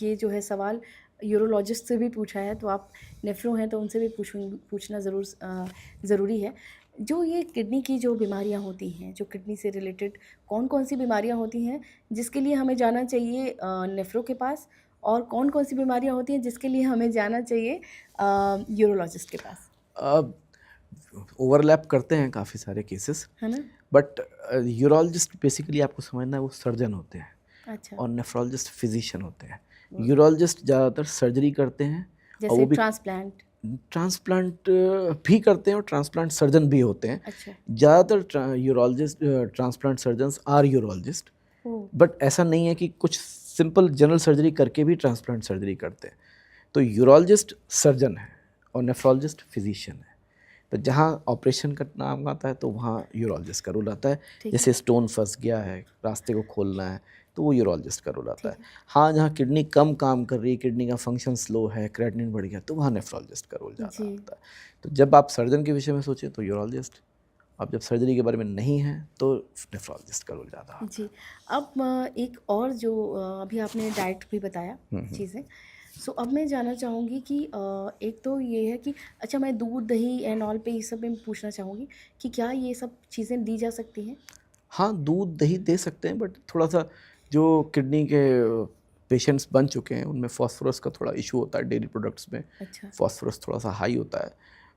ये जो है सवाल यूरोलॉजिस्ट से भी पूछा है, तो आप नेफ्रो हैं तो उनसे भी पूछना ज़रूरी है। जो ये किडनी की जो बीमारियां होती हैं, जो किडनी से रिलेटेड कौन कौन सी बीमारियां होती हैं जिसके लिए हमें जाना चाहिए नेफ्रो के पास, और कौन कौन सी बीमारियां होती हैं जिसके लिए हमें जाना चाहिए यूरोलॉजिस्ट के पास? ओवरलैप करते हैं काफ़ी सारे केसेस, है ना? बट यूरोलॉजिस्ट बेसिकली आपको समझना है वो सर्जन होते हैं, अच्छा। और नेफ्रोलॉजिस्ट फिजिशियन होते हैं। यूरोलॉजिस्ट ज़्यादातर सर्जरी करते हैं, और जैसे वो भी ट्रांसप्लांट भी करते हैं, और ट्रांसप्लांट सर्जन भी होते हैं। अच्छा। ज़्यादातर urologist transplant surgeons are urologist, but ऐसा नहीं है कि कुछ सिंपल जनरल सर्जरी करके भी ट्रांसप्लांट सर्जरी करते हैं। तो यूरोलॉजिस्ट सर्जन है और नेफ्रोलॉजिस्ट फिजिशियन है। तो जहाँ ऑपरेशन का नाम आता है तो वहाँ यूरोलॉजिस्ट का रोल आता है। ठीक जैसे स्टोन फंस गया है, रास्ते को खोलना है, तो वो यूरोलॉजिस्ट का रोल आता है। हाँ, जहाँ किडनी कम काम कर रही है, किडनी का फंक्शन स्लो है, क्रेटिनिन बढ़ गया, तो वहाँ नेफ्रोलॉजिस्ट का रोल ज़्यादा जी। आता है। तो जब आप सर्जन के विषय में सोचें तो यूरोलॉजिस्ट, अब जब सर्जरी के बारे में नहीं है तो नेफ्रोलॉजिस्ट का रोल ज़्यादा आता जी। अब एक और जो अभी आपने डाइट भी बताया चीज़ें, सो अब मैं जानना चाहूँगी कि एक तो ये है कि अच्छा, मैं दूध दही एंड ऑल पे ये सब में पूछना चाहूँगी कि क्या ये सब चीज़ें दी जा सकती हैं? हाँ, दूध दही दे सकते हैं, बट थोड़ा-सा जो किडनी के पेशेंट्स बन चुके हैं उनमें फ़ॉस्फ़ोरस का थोड़ा इशू होता है। डेयरी प्रोडक्ट्स में अच्छा। फ़ॉस्फ़ोरस थोड़ा-सा हाई होता है,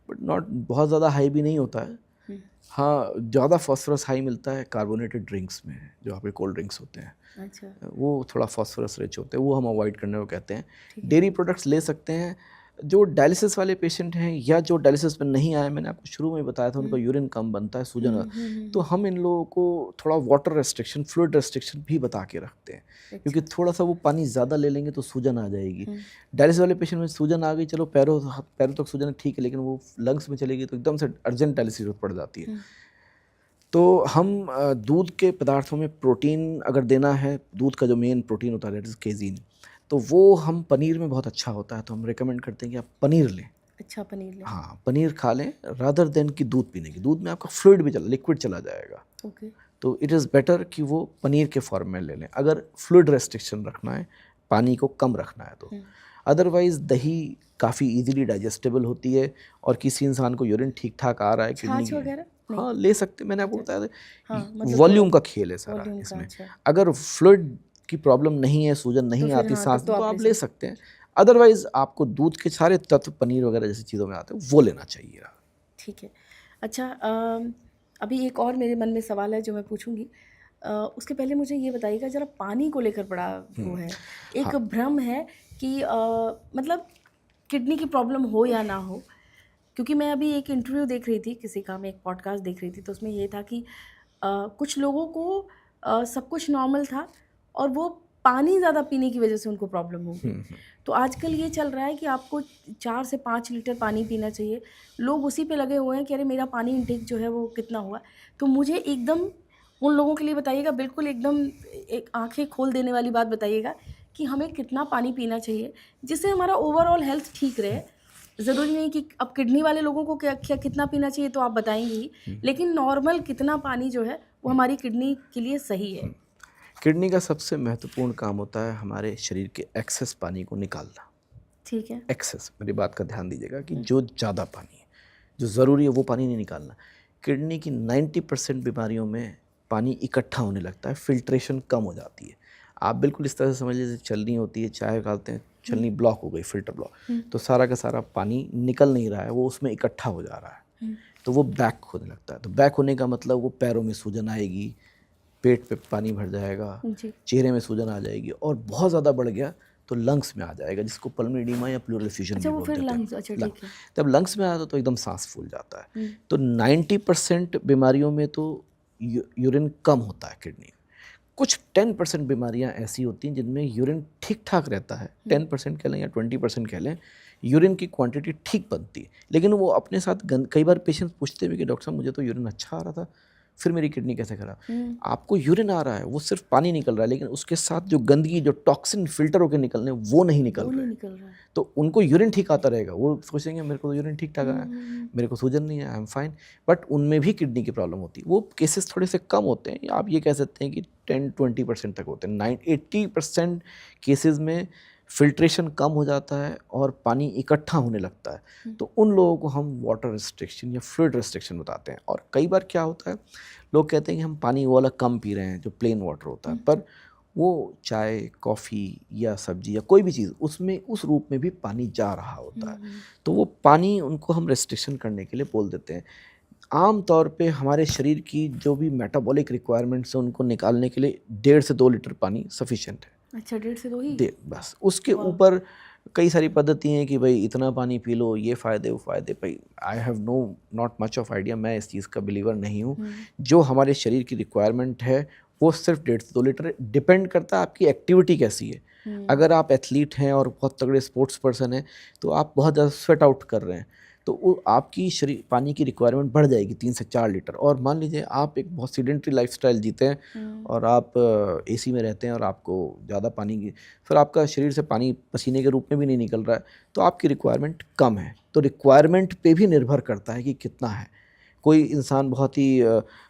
बट नॉट बहुत ज़्यादा हाई भी नहीं होता है। हुँ। हाँ, ज़्यादा फ़ॉस्फ़ोरस हाई मिलता है कार्बोनेटेड ड्रिंक्स में, जो आपके कोल्ड ड्रिंक्स होते हैं। अच्छा। वो थोड़ा फ़ॉस्फ़ोरस रिच होते हैं, वो हम अवॉइड करने को कहते हैं। ठीक है। डेयरी प्रोडक्ट्स ले सकते हैं। जो डायलिसिस वाले पेशेंट हैं या जो डायलिसिस में नहीं आए, मैंने आपको शुरू में बताया था उनका यूरिन कम बनता है, सूजन तो हम इन लोगों को थोड़ा वाटर रेस्ट्रिक्शन, फ्लूइड रेस्ट्रिक्शन भी बता के रखते हैं, क्योंकि थोड़ा-सा वो पानी ज़्यादा ले लेंगे तो सूजन आ जाएगी। डायलिसिस वाले पेशेंट में सूजन आ गई, चलो पैरों तक सूजन ठीक है, लेकिन वो लंग्स में चलेगी तो एकदम से अर्जेंट डायलिसिस ज़रूरत पड़ जाती है। तो हम दूध के पदार्थों में प्रोटीन अगर देना है, दूध का जो मेन प्रोटीन होता है दैट इज़ केज़ीन, तो वो हम पनीर में बहुत अच्छा होता है, तो हम रिकमेंड करते हैं कि आप पनीर लें। अच्छा, पनीर लें। हाँ, पनीर खा लें रादर देन कि दूध पीने की। दूध में आपका फ्लूइड भी लिक्विड चला जाएगा, ओके। तो इट इज़ बेटर कि वो पनीर के फॉर्म में ले लें, अगर फ्लूइड रेस्ट्रिक्शन रखना है, पानी को कम रखना है तो। अदरवाइज़ दही काफ़ी ईज़िली डाइजेस्टेबल होती है, और किसी इंसान को यूरिन ठीक-ठाक आ रहा है किडनी छाछ की, वगैरह? नहीं। हाँ, ले सकते हैं। मैंने आपको बताया था, हाँ, मतलब वॉल्यूम थोड़ा का खेल है सारा वॉल्यूम का, इसमें। अच्छा। अगर फ्लूइड की प्रॉब्लम नहीं है, सूजन तो नहीं फिर आती हाँ, सांस तब में, तो तो आप आप ले ले सकते हैं। अदरवाइज़ आपको दूध के सारे तत्व, पनीर वगैरह जैसी चीज़ों में आते हैं, वो लेना चाहिए। ठीक है। अच्छा, अभी एक और मेरे मन में सवाल है जो मैं पूछूंगी। उसके पहले मुझे ये बताइएगा ज़रा, पानी को लेकर बड़ा वो है, एक हाँ। भ्रम है कि मतलब किडनी की प्रॉब्लम हो या ना हो, क्योंकि मैं अभी एक इंटरव्यू देख रही थी किसी का, मैं एक पॉडकास्ट देख रही थी, तो उसमें ये था कि कुछ लोगों को सब कुछ नॉर्मल था और वो पानी ज़्यादा पीने की वजह से उनको प्रॉब्लम हो गई। तो आजकल ये चल रहा है कि आपको 4 से 5 लीटर पानी पीना चाहिए। लोग उसी पे लगे हुए हैं कि अरे मेरा पानी इंटेक जो है वो कितना हुआ। तो मुझे एकदम उन लोगों के लिए बताइएगा, बिल्कुल एकदम एक आँखें खोल देने वाली बात बताइएगा कि हमें कितना पानी पीना चाहिए जिससे हमारा ओवरऑल हेल्थ ठीक रहे। ज़रूरी नहीं कि अब किडनी वाले लोगों को क्या कितना पीना चाहिए तो आप बताएंगे ही, लेकिन नॉर्मल कितना पानी जो है वो हमारी किडनी के लिए सही है। किडनी का सबसे महत्वपूर्ण काम होता है हमारे शरीर के एक्सेस पानी को निकालना। ठीक है। एक्सेस, मेरी बात का ध्यान दीजिएगा कि जो ज़्यादा पानी है, जो ज़रूरी है वो पानी नहीं निकालना। किडनी की 90% बीमारियों में पानी इकट्ठा होने लगता है, फिल्ट्रेशन कम हो जाती है। आप बिल्कुल इस तरह से समझ लीजिए, छलनी होती है, चाय डालते हैं, छलनी ब्लॉक हो गई, फिल्टर ब्लॉक, तो सारा का सारा पानी निकल नहीं रहा है, वो उसमें इकट्ठा हो जा रहा है, तो वो बैक होने लगता है। तो बैक होने का मतलब वो पैरों में सूजन आएगी, पेट पे पानी भर जाएगा, जी। चेहरे में सूजन आ जाएगी, और बहुत ज़्यादा बढ़ गया तो लंग्स में आ जाएगा, जिसको पल्मोनरी एडीमा या प्लूरल एफ्यूजन अच्छा, भी वो बोल फिर देते हैं। लंग्स, अच्छा ठीक है। जब लंग्स में आता तो एकदम सांस फूल जाता है। तो 90% बीमारियों में तो यूरिन कम होता है किडनी में। कुछ 10% बीमारियां ऐसी होती हैं जिनमें यूरिन ठीक ठाक रहता है, 10% कह लें या 20% कह लें, यूरिन की क्वांटिटी ठीक बनती है, लेकिन वो अपने साथ कई बार पेशेंट्स पूछते भी कि डॉक्टर साहब मुझे तो यूरिन अच्छा आ रहा था, फिर मेरी किडनी कैसे खराब। आपको यूरिन आ रहा है, वो सिर्फ पानी निकल रहा है, लेकिन उसके साथ जो गंदगी, जो टॉक्सिन फिल्टर होकर निकलने, वो नहीं निकल वो रहे। नहीं निकल रहा है। तो उनको यूरिन ठीक आता रहेगा, वो सोचेंगे मेरे को तो यूरिन ठीक ठाक आया, मेरे को सूजन नहीं है, आई एम फाइन, बट उनमें भी किडनी की प्रॉब्लम होती है। वो केसेस थोड़े से कम होते हैं, आप ये कह सकते हैं कि 10-20% तक होते हैं। 80% केसेस में फिल्ट्रेशन कम हो जाता है और पानी इकट्ठा होने लगता है, तो उन लोगों को हम वाटर रिस्ट्रिक्शन या फ्लूइड रिस्ट्रिक्शन बताते हैं। और कई बार क्या होता है, लोग कहते हैं कि हम पानी वो वाला कम पी रहे हैं जो प्लेन वाटर होता है, पर वो चाय, कॉफ़ी या सब्जी या कोई भी चीज़, उसमें उस रूप में भी पानी जा रहा होता है, तो वो पानी उनको हम रेस्ट्रिक्शन करने के लिए बोल देते हैं। आम तौर पे हमारे शरीर की जो भी मेटाबॉलिक रिक्वायरमेंट्स हैं उनको निकालने के लिए 1.5 से 2 लीटर पानी सफिशिएंट है। अच्छा, 1.5 से 2 ही? बस उसके ऊपर कई सारी पद्धति हैं कि भाई इतना पानी पी लो, ये फ़ायदे वो फ़ायदे। भाई I have no not much of idea, मैं इस चीज़ का बिलीवर नहीं हूँ। जो हमारे शरीर की रिक्वायरमेंट है वो सिर्फ 1.5 से 2 लीटर है। डिपेंड करता है आपकी एक्टिविटी कैसी है। अगर आप एथलीट हैं और बहुत तगड़े स्पोर्ट्स पर्सन हैं तो आप बहुत ज़्यादा स्वेट आउट कर रहे हैं तो वो आपकी शरीर पानी की रिक्वायरमेंट बढ़ जाएगी 3 से 4 लीटर। और मान लीजिए आप एक बहुत सीडेंटरी लाइफस्टाइल जीते हैं और आप एसी में रहते हैं और आपको ज़्यादा पानी की, फिर आपका शरीर से पानी पसीने के रूप में भी नहीं निकल रहा है तो आपकी रिक्वायरमेंट कम है। तो रिक्वायरमेंट पे भी निर्भर करता है कि कितना है। कोई इंसान बहुत ही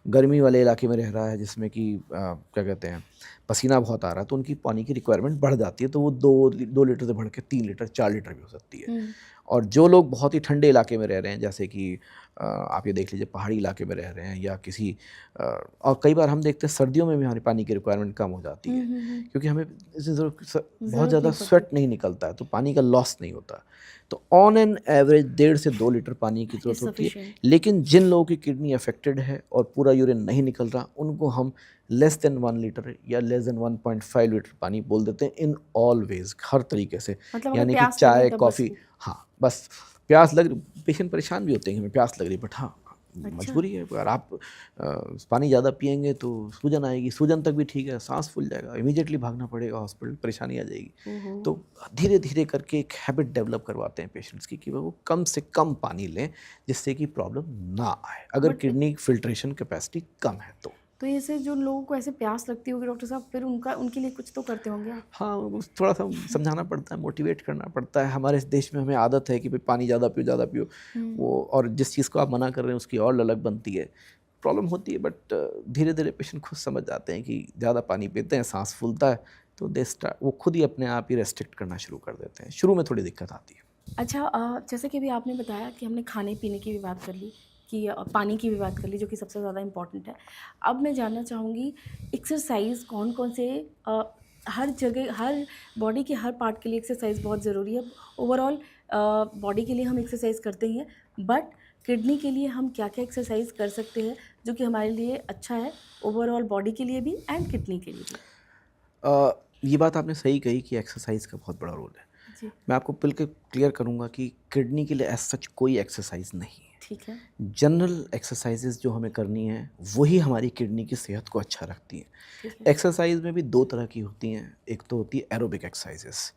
गर्मी वाले इलाके में रह रहा है जिसमें कि क्या कहते हैं पसीना बहुत आ रहा है तो उनकी पानी की रिक्वायरमेंट बढ़ जाती है तो वो 2 लीटर से बढ़ के 3 लीटर 4 लीटर भी हो सकती है। और जो लोग बहुत ही ठंडे इलाके में रह रहे हैं जैसे कि आप ये देख लीजिए पहाड़ी इलाके में रह रहे हैं या किसी और कई बार हम देखते हैं सर्दियों में भी हमारी पानी की रिक्वायरमेंट कम हो जाती है क्योंकि हमें बहुत ज़्यादा स्वेट नहीं निकलता है तो पानी का लॉस नहीं होता। तो ऑन एन एवरेज 1.5 से 2 लीटर पानी की ज़रूरत होती है। लेकिन जिन लोगों की किडनी अफेक्टेड है और पूरा यूरिन नहीं निकल रहा उनको हम लेस देन 1 लीटर या लेस देन 1.5 लीटर पानी बोल देते हैं इन ऑल वेज, हर तरीके से। मतलब यानी कि चाय कॉफ़ी, हाँ बस प्यास लग रही, पेशेंट परेशान भी होते हैं कि हमें प्यास लग रही, बट हाँ मजबूरी है। अगर आप पानी ज़्यादा पियेंगे तो सूजन आएगी, सूजन तक भी ठीक है, सांस फूल जाएगा, इमीडिएटली भागना पड़ेगा हॉस्पिटल, परेशानी आ जाएगी। तो धीरे धीरे करके एक हैबिट डेवलप करवाते हैं पेशेंट्स की कि वो कम से कम पानी लें जिससे कि प्रॉब्लम ना आए अगर किडनी फिल्ट्रेशन कैपेसिटी कम है तो ऐसे जो लोगों को ऐसे प्यास लगती होगी डॉक्टर साहब फिर उनके लिए कुछ तो करते होंगे आप? हाँ, थोड़ा सा समझाना पड़ता है, मोटिवेट करना पड़ता है। हमारे इस देश में हमें आदत है कि भाई पानी ज़्यादा पियो वो, और जिस चीज़ को आप मना कर रहे हैं उसकी और ललक बनती है, प्रॉब्लम होती है। बट धीरे धीरे पेशेंट खुद समझ जाते हैं कि ज़्यादा पानी पीते हैं सांस फूलता है तो वो खुद ही अपने आप ही रेस्ट्रिक्ट करना शुरू कर देते हैं। शुरू में थोड़ी दिक्कत आती है। अच्छा, जैसे कि अभी आपने बताया कि हमने खाने पीने की भी बात कर ली कि पानी की भी बात कर ली जो कि सबसे ज़्यादा इम्पॉर्टेंट है। अब मैं जानना चाहूँगी एक्सरसाइज कौन कौन से हर जगह हर बॉडी के हर पार्ट के लिए एक्सरसाइज बहुत ज़रूरी है। ओवरऑल बॉडी के लिए हम एक्सरसाइज करते ही हैं बट किडनी के लिए हम क्या क्या एक्सरसाइज कर सकते हैं जो कि हमारे लिए अच्छा है ओवरऑल बॉडी के लिए भी एंड किडनी के लिए भी? ये बात आपने सही कही कि एक्सरसाइज का बहुत बड़ा रोल है। जी मैं आपको बिल्कुल क्लियर करूँगा कि किडनी के लिए एज सच कोई एक्सरसाइज नहीं है। ठीक है। जनरल एक्सरसाइजेज जो हमें करनी है वही हमारी किडनी की सेहत को अच्छा रखती हैं। एक्सरसाइज में भी 2 तरह की होती हैं, एक तो होती है एरोबिक एक्सरसाइजेस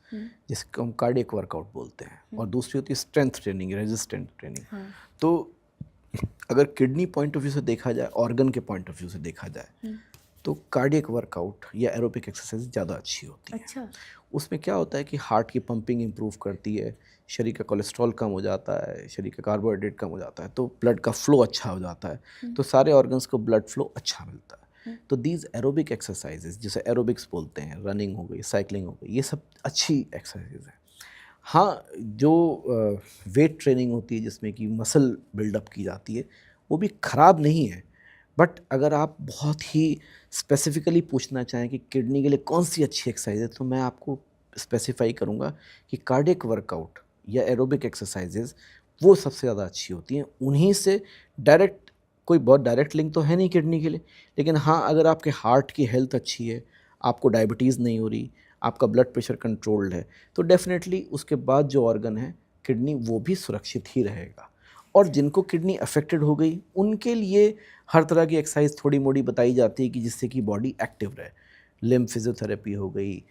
जिसको हम कार्डियक वर्कआउट बोलते हैं और दूसरी होती है स्ट्रेंथ ट्रेनिंग, रेजिस्टेंट ट्रेनिंग। तो अगर किडनी पॉइंट ऑफ व्यू से देखा जाए, ऑर्गन के पॉइंट ऑफ व्यू से देखा जाए तो कार्डियक वर्कआउट या एरोबिक एक्सरसाइज ज़्यादा अच्छी होती है। अच्छा। उसमें क्या होता है कि हार्ट की पंपिंग इंप्रूव करती है, शरीर का कोलेस्ट्रॉल कम हो जाता है, शरीर का कार्बोहाइड्रेट कम हो जाता है, तो ब्लड का फ्लो अच्छा हो जाता है, तो सारे ऑर्गन्स को ब्लड फ्लो अच्छा मिलता है। तो दीज एरोबिक एक्सरसाइजेज जिसे एरोबिक्स बोलते हैं, रनिंग हो गई, साइकिलिंग हो गई, ये सब अच्छी एक्सरसाइज है। हाँ, जो वेट ट्रेनिंग होती है जिसमें कि मसल बिल्डअप की जाती है वो भी ख़राब नहीं है। बट अगर आप बहुत ही स्पेसिफिकली पूछना चाहें कि किडनी के लिए कौन सी अच्छी एक्सरसाइज है तो मैं आपको स्पेसिफाई करूँगा कि कार्डियक वर्कआउट या एरोबिक एक्सरसाइजेज वो सबसे ज़्यादा अच्छी होती हैं। उन्हीं से डायरेक्ट कोई बहुत डायरेक्ट लिंक तो है नहीं किडनी के लिए, लेकिन हाँ अगर आपके हार्ट की हेल्थ अच्छी है, आपको डायबिटीज़ नहीं हो रही, आपका ब्लड प्रेशर कंट्रोल्ड है, तो डेफिनेटली उसके बाद जो ऑर्गन है किडनी वो भी सुरक्षित ही रहेगा। और जिनको किडनी अफेक्टेड हो गई उनके लिए हर तरह की एक्सरसाइज थोड़ी मोड़ी बताई जाती है कि जिससे कि बॉडी एक्टिव रहे। लिम्ब फिजियोथेरेपी हो गई,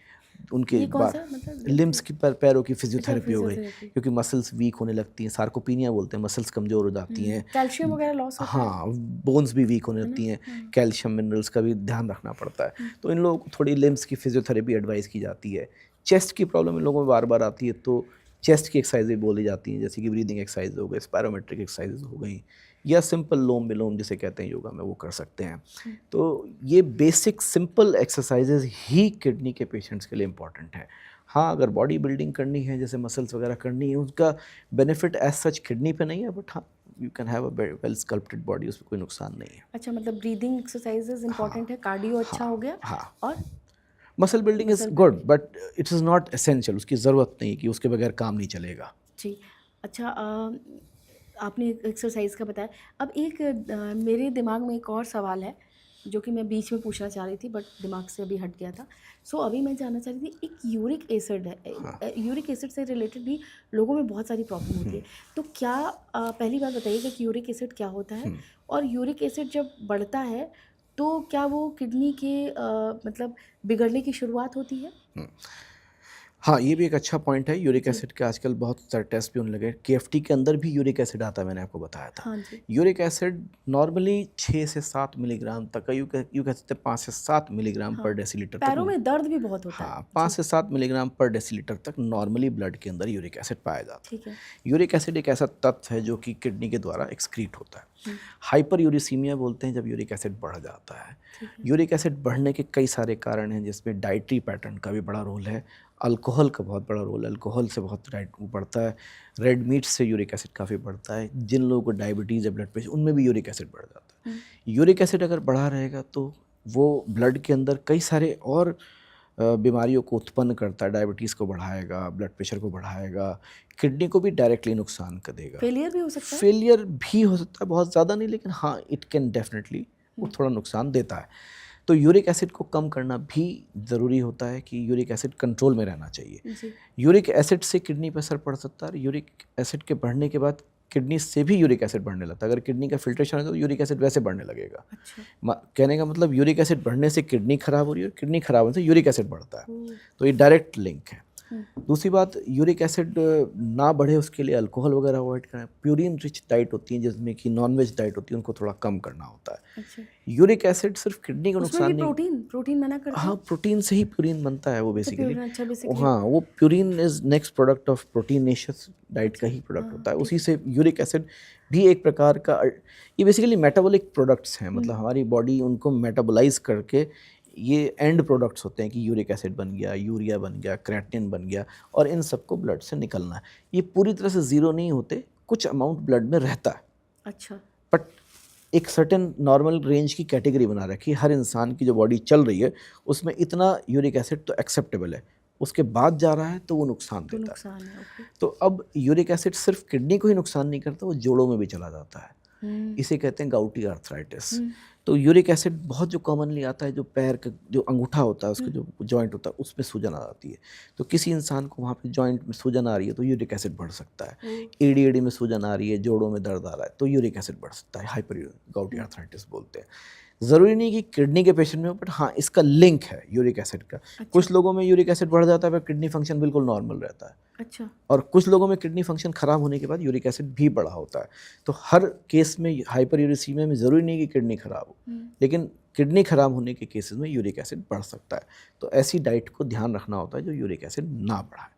उनके बाद लिम्स की पैरों की फिजियोथेरेपी हो गई क्योंकि मसल्स वीक होने लगती हैं, सार्कोपीनिया बोलते हैं, मसल्स कमज़ोर हो जाती हैं, कैल्शियम वगैरह लॉस होता है। हाँ, बोन्स भी वीक होने लगती हैं, कैल्शियम मिनरल्स का भी ध्यान रखना पड़ता है। तो इन लोगों को थोड़ी लिम्स की फिजियोथेरेपी एडवाइस की जाती है। चेस्ट की प्रॉब्लम इन लोगों में बार बार आती है तो चेस्ट की एक्सरसाइजें बोली जाती हैं जैसे कि ब्रीदिंग एक्सरसाइज हो गई, स्पायरोमेट्रिक एक्सरसाइजेज हो गई या सिंपल लोम विलोम जिसे कहते हैं योगा में, वो कर सकते हैं। तो ये बेसिक सिंपल एक्सरसाइजेज ही किडनी के पेशेंट्स के लिए इम्पॉर्टेंट है। हाँ, अगर बॉडी बिल्डिंग करनी है जैसे मसल्स वगैरह करनी है उसका बेनिफिट एज सच किडनी पे नहीं है, बट हाँ you can have a well sculpted body, उसमें कोई नुकसान नहीं है। अच्छा, मतलब ब्रीदिंग एक्सरसाइजेज इंपॉर्टेंट है, कार्डियो अच्छा हो गया। हाँ, और muscle building is good but it is not essential, उसकी ज़रूरत नहीं कि उसके बगैर काम नहीं चलेगा। जी। अच्छा, आपने एक्सरसाइज का बताया। अब एक मेरे दिमाग में एक और सवाल है जो कि मैं बीच में पूछना चाह रही थी बट दिमाग से अभी हट गया था। सो अभी मैं जानना चाह रही थी, एक यूरिक एसिड है, यूरिक एसिड से रिलेटेड भी लोगों में बहुत सारी प्रॉब्लम होती है। तो क्या पहली बात बताइएगा कि यूरिक एसिड क्या होता है, और यूरिक एसिड जब बढ़ता है तो क्या वो किडनी के मतलब बिगड़ने की शुरुआत होती है? हाँ, ये भी एक अच्छा पॉइंट है। यूरिक एसिड के आजकल बहुत सारे टेस्ट भी होने लगे। केएफटी के अंदर भी यूरिक एसिड आता है, मैंने आपको बताया था। हाँ जी। यूरिक एसिड नॉर्मली 6 से 7 मिलीग्राम तक का, यूँ कह सकते हैं 5 से 7 मिलीग्राम पर डेसीलीटर पैरों तक। में दर्द भी बहुत होता है। हाँ, 5 से 7 मिलीग्राम पर डेसीलीटर तक नॉर्मली ब्लड के अंदर यूरिक एसिड पाया जाता है। ठीक है। यूरिक एसिड एक ऐसा तत्व है जो कि किडनी के द्वारा एक्सक्रीट होता है। हाइपर यूरिसीमिया बोलते हैं जब यूरिक एसिड बढ़ जाता है। यूरिक एसिड बढ़ने के कई सारे कारण हैं, जिसमें डाइटरी पैटर्न का भी बड़ा रोल है, अल्कोहल का बहुत बड़ा रोल है। अल्कोहल से बहुत बढ़ता है, रेड मीट से यूरिक एसिड काफ़ी बढ़ता है। जिन लोगों को डायबिटीज़ या ब्लड प्रेशर, उनमें भी यूरिक एसिड बढ़ जाता है। यूरिक एसिड अगर बढ़ा रहेगा तो वो ब्लड के अंदर कई सारे और बीमारियों को उत्पन्न करता है। डायबिटीज़ को बढ़ाएगा, ब्लड प्रेशर को बढ़ाएगा, किडनी को भी डायरेक्टली नुकसान कर देगा। फेलियर भी हो सकता है? फेलियर भी हो सकता है, बहुत ज़्यादा नहीं, लेकिन हाँ, इट कैन डेफिनेटली, वो थोड़ा नुकसान देता है। तो यूरिक एसिड को कम करना भी ज़रूरी होता है कि यूरिक एसिड कंट्रोल में रहना चाहिए। जी। यूरिक एसिड से किडनी पर असर पड़ सकता है, और यूरिक एसिड के बढ़ने के बाद किडनी से भी यूरिक एसिड बढ़ने लगता है। अगर किडनी का फिल्ट्रेशन है तो यूरिक एसिड वैसे बढ़ने लगेगा। अच्छा। कहने का मतलब यूरिक एसिड बढ़ने से किडनी खराब हो रही है, और किडनी खराब होने से यूरिक एसिड बढ़ता है। तो ये डायरेक्ट लिंक है। दूसरी बात, यूरिक एसिड ना बढ़े उसके लिए अल्कोहल वगैरह अवॉइड करें। प्यूरिन रिच डाइट होती है, जिसमें कि नॉनवेज डाइट होती है, उनको थोड़ा कम करना होता है। अच्छा। यूरिक एसिड सिर्फ किडनी को उसमें नुकसान भी नहीं। प्रोटीन मना करते हैं? हाँ, प्रोटीन से ही प्यूरिन बनता है वो बेसिकली। प्यूरिन, अच्छा, बेसिकली। हाँ, वो purine is next product of proteinaceous diet का ही प्रोडक्ट होता है। उसी से यूरिक एसिड भी एक प्रकार का, ये बेसिकली मेटाबॉलिक प्रोडक्ट्स हैं। मतलब हमारी बॉडी उनको मेटाबोलाइज करके, ये एंड प्रोडक्ट्स होते हैं कि यूरिक एसिड बन गया, यूरिया बन गया, क्रेटिनिन बन गया, और इन सबको ब्लड से निकलना है। ये पूरी तरह से ज़ीरो नहीं होते, कुछ अमाउंट ब्लड में रहता है। अच्छा। बट एक सर्टेन नॉर्मल रेंज की कैटेगरी बना रखी है। हर इंसान की जो बॉडी चल रही है उसमें इतना यूरिक एसिड तो एक्सेप्टेबल है, उसके बाद जा रहा है तो वो नुकसान तो देता नुकसान है। ओके। है। तो अब यूरिक एसिड सिर्फ किडनी को ही नुकसान नहीं करता, वो जोड़ों में भी चला जाता है। इसे कहते हैं गाउटी आर्थराइटिस। तो यूरिक एसिड बहुत जो कॉमनली आता है, जो पैर का जो अंगूठा होता है, उसका जो जॉइंट होता है, उसमें सूजन आ जाती है। तो किसी इंसान को वहाँ पे जॉइंट में सूजन आ रही है तो यूरिक एसिड बढ़ सकता है। एड़ी में सूजन आ रही है, जोड़ों में दर्द आ रहा है, तो यूरिक एसिड बढ़ सकता है। हाइपर गाउटी आर्थराइटिस बोलते हैं। ज़रूरी नहीं कि किडनी के पेशेंट में हो, बट हाँ, इसका लिंक है यूरिक एसिड का। कुछ लोगों में यूरिक एसिड बढ़ जाता है पर किडनी फंक्शन बिल्कुल नॉर्मल रहता है। अच्छा। और कुछ लोगों में किडनी फंक्शन खराब होने के बाद यूरिक एसिड भी बढ़ा होता है। तो हर केस में हाइपर यूरिसीमिया में ज़रूरी नहीं कि किडनी खराब हो, लेकिन किडनी खराब होने के केसेस में यूरिक एसिड बढ़ सकता है। तो ऐसी डाइट को ध्यान रखना होता है जो यूरिक एसिड ना बढ़ाए।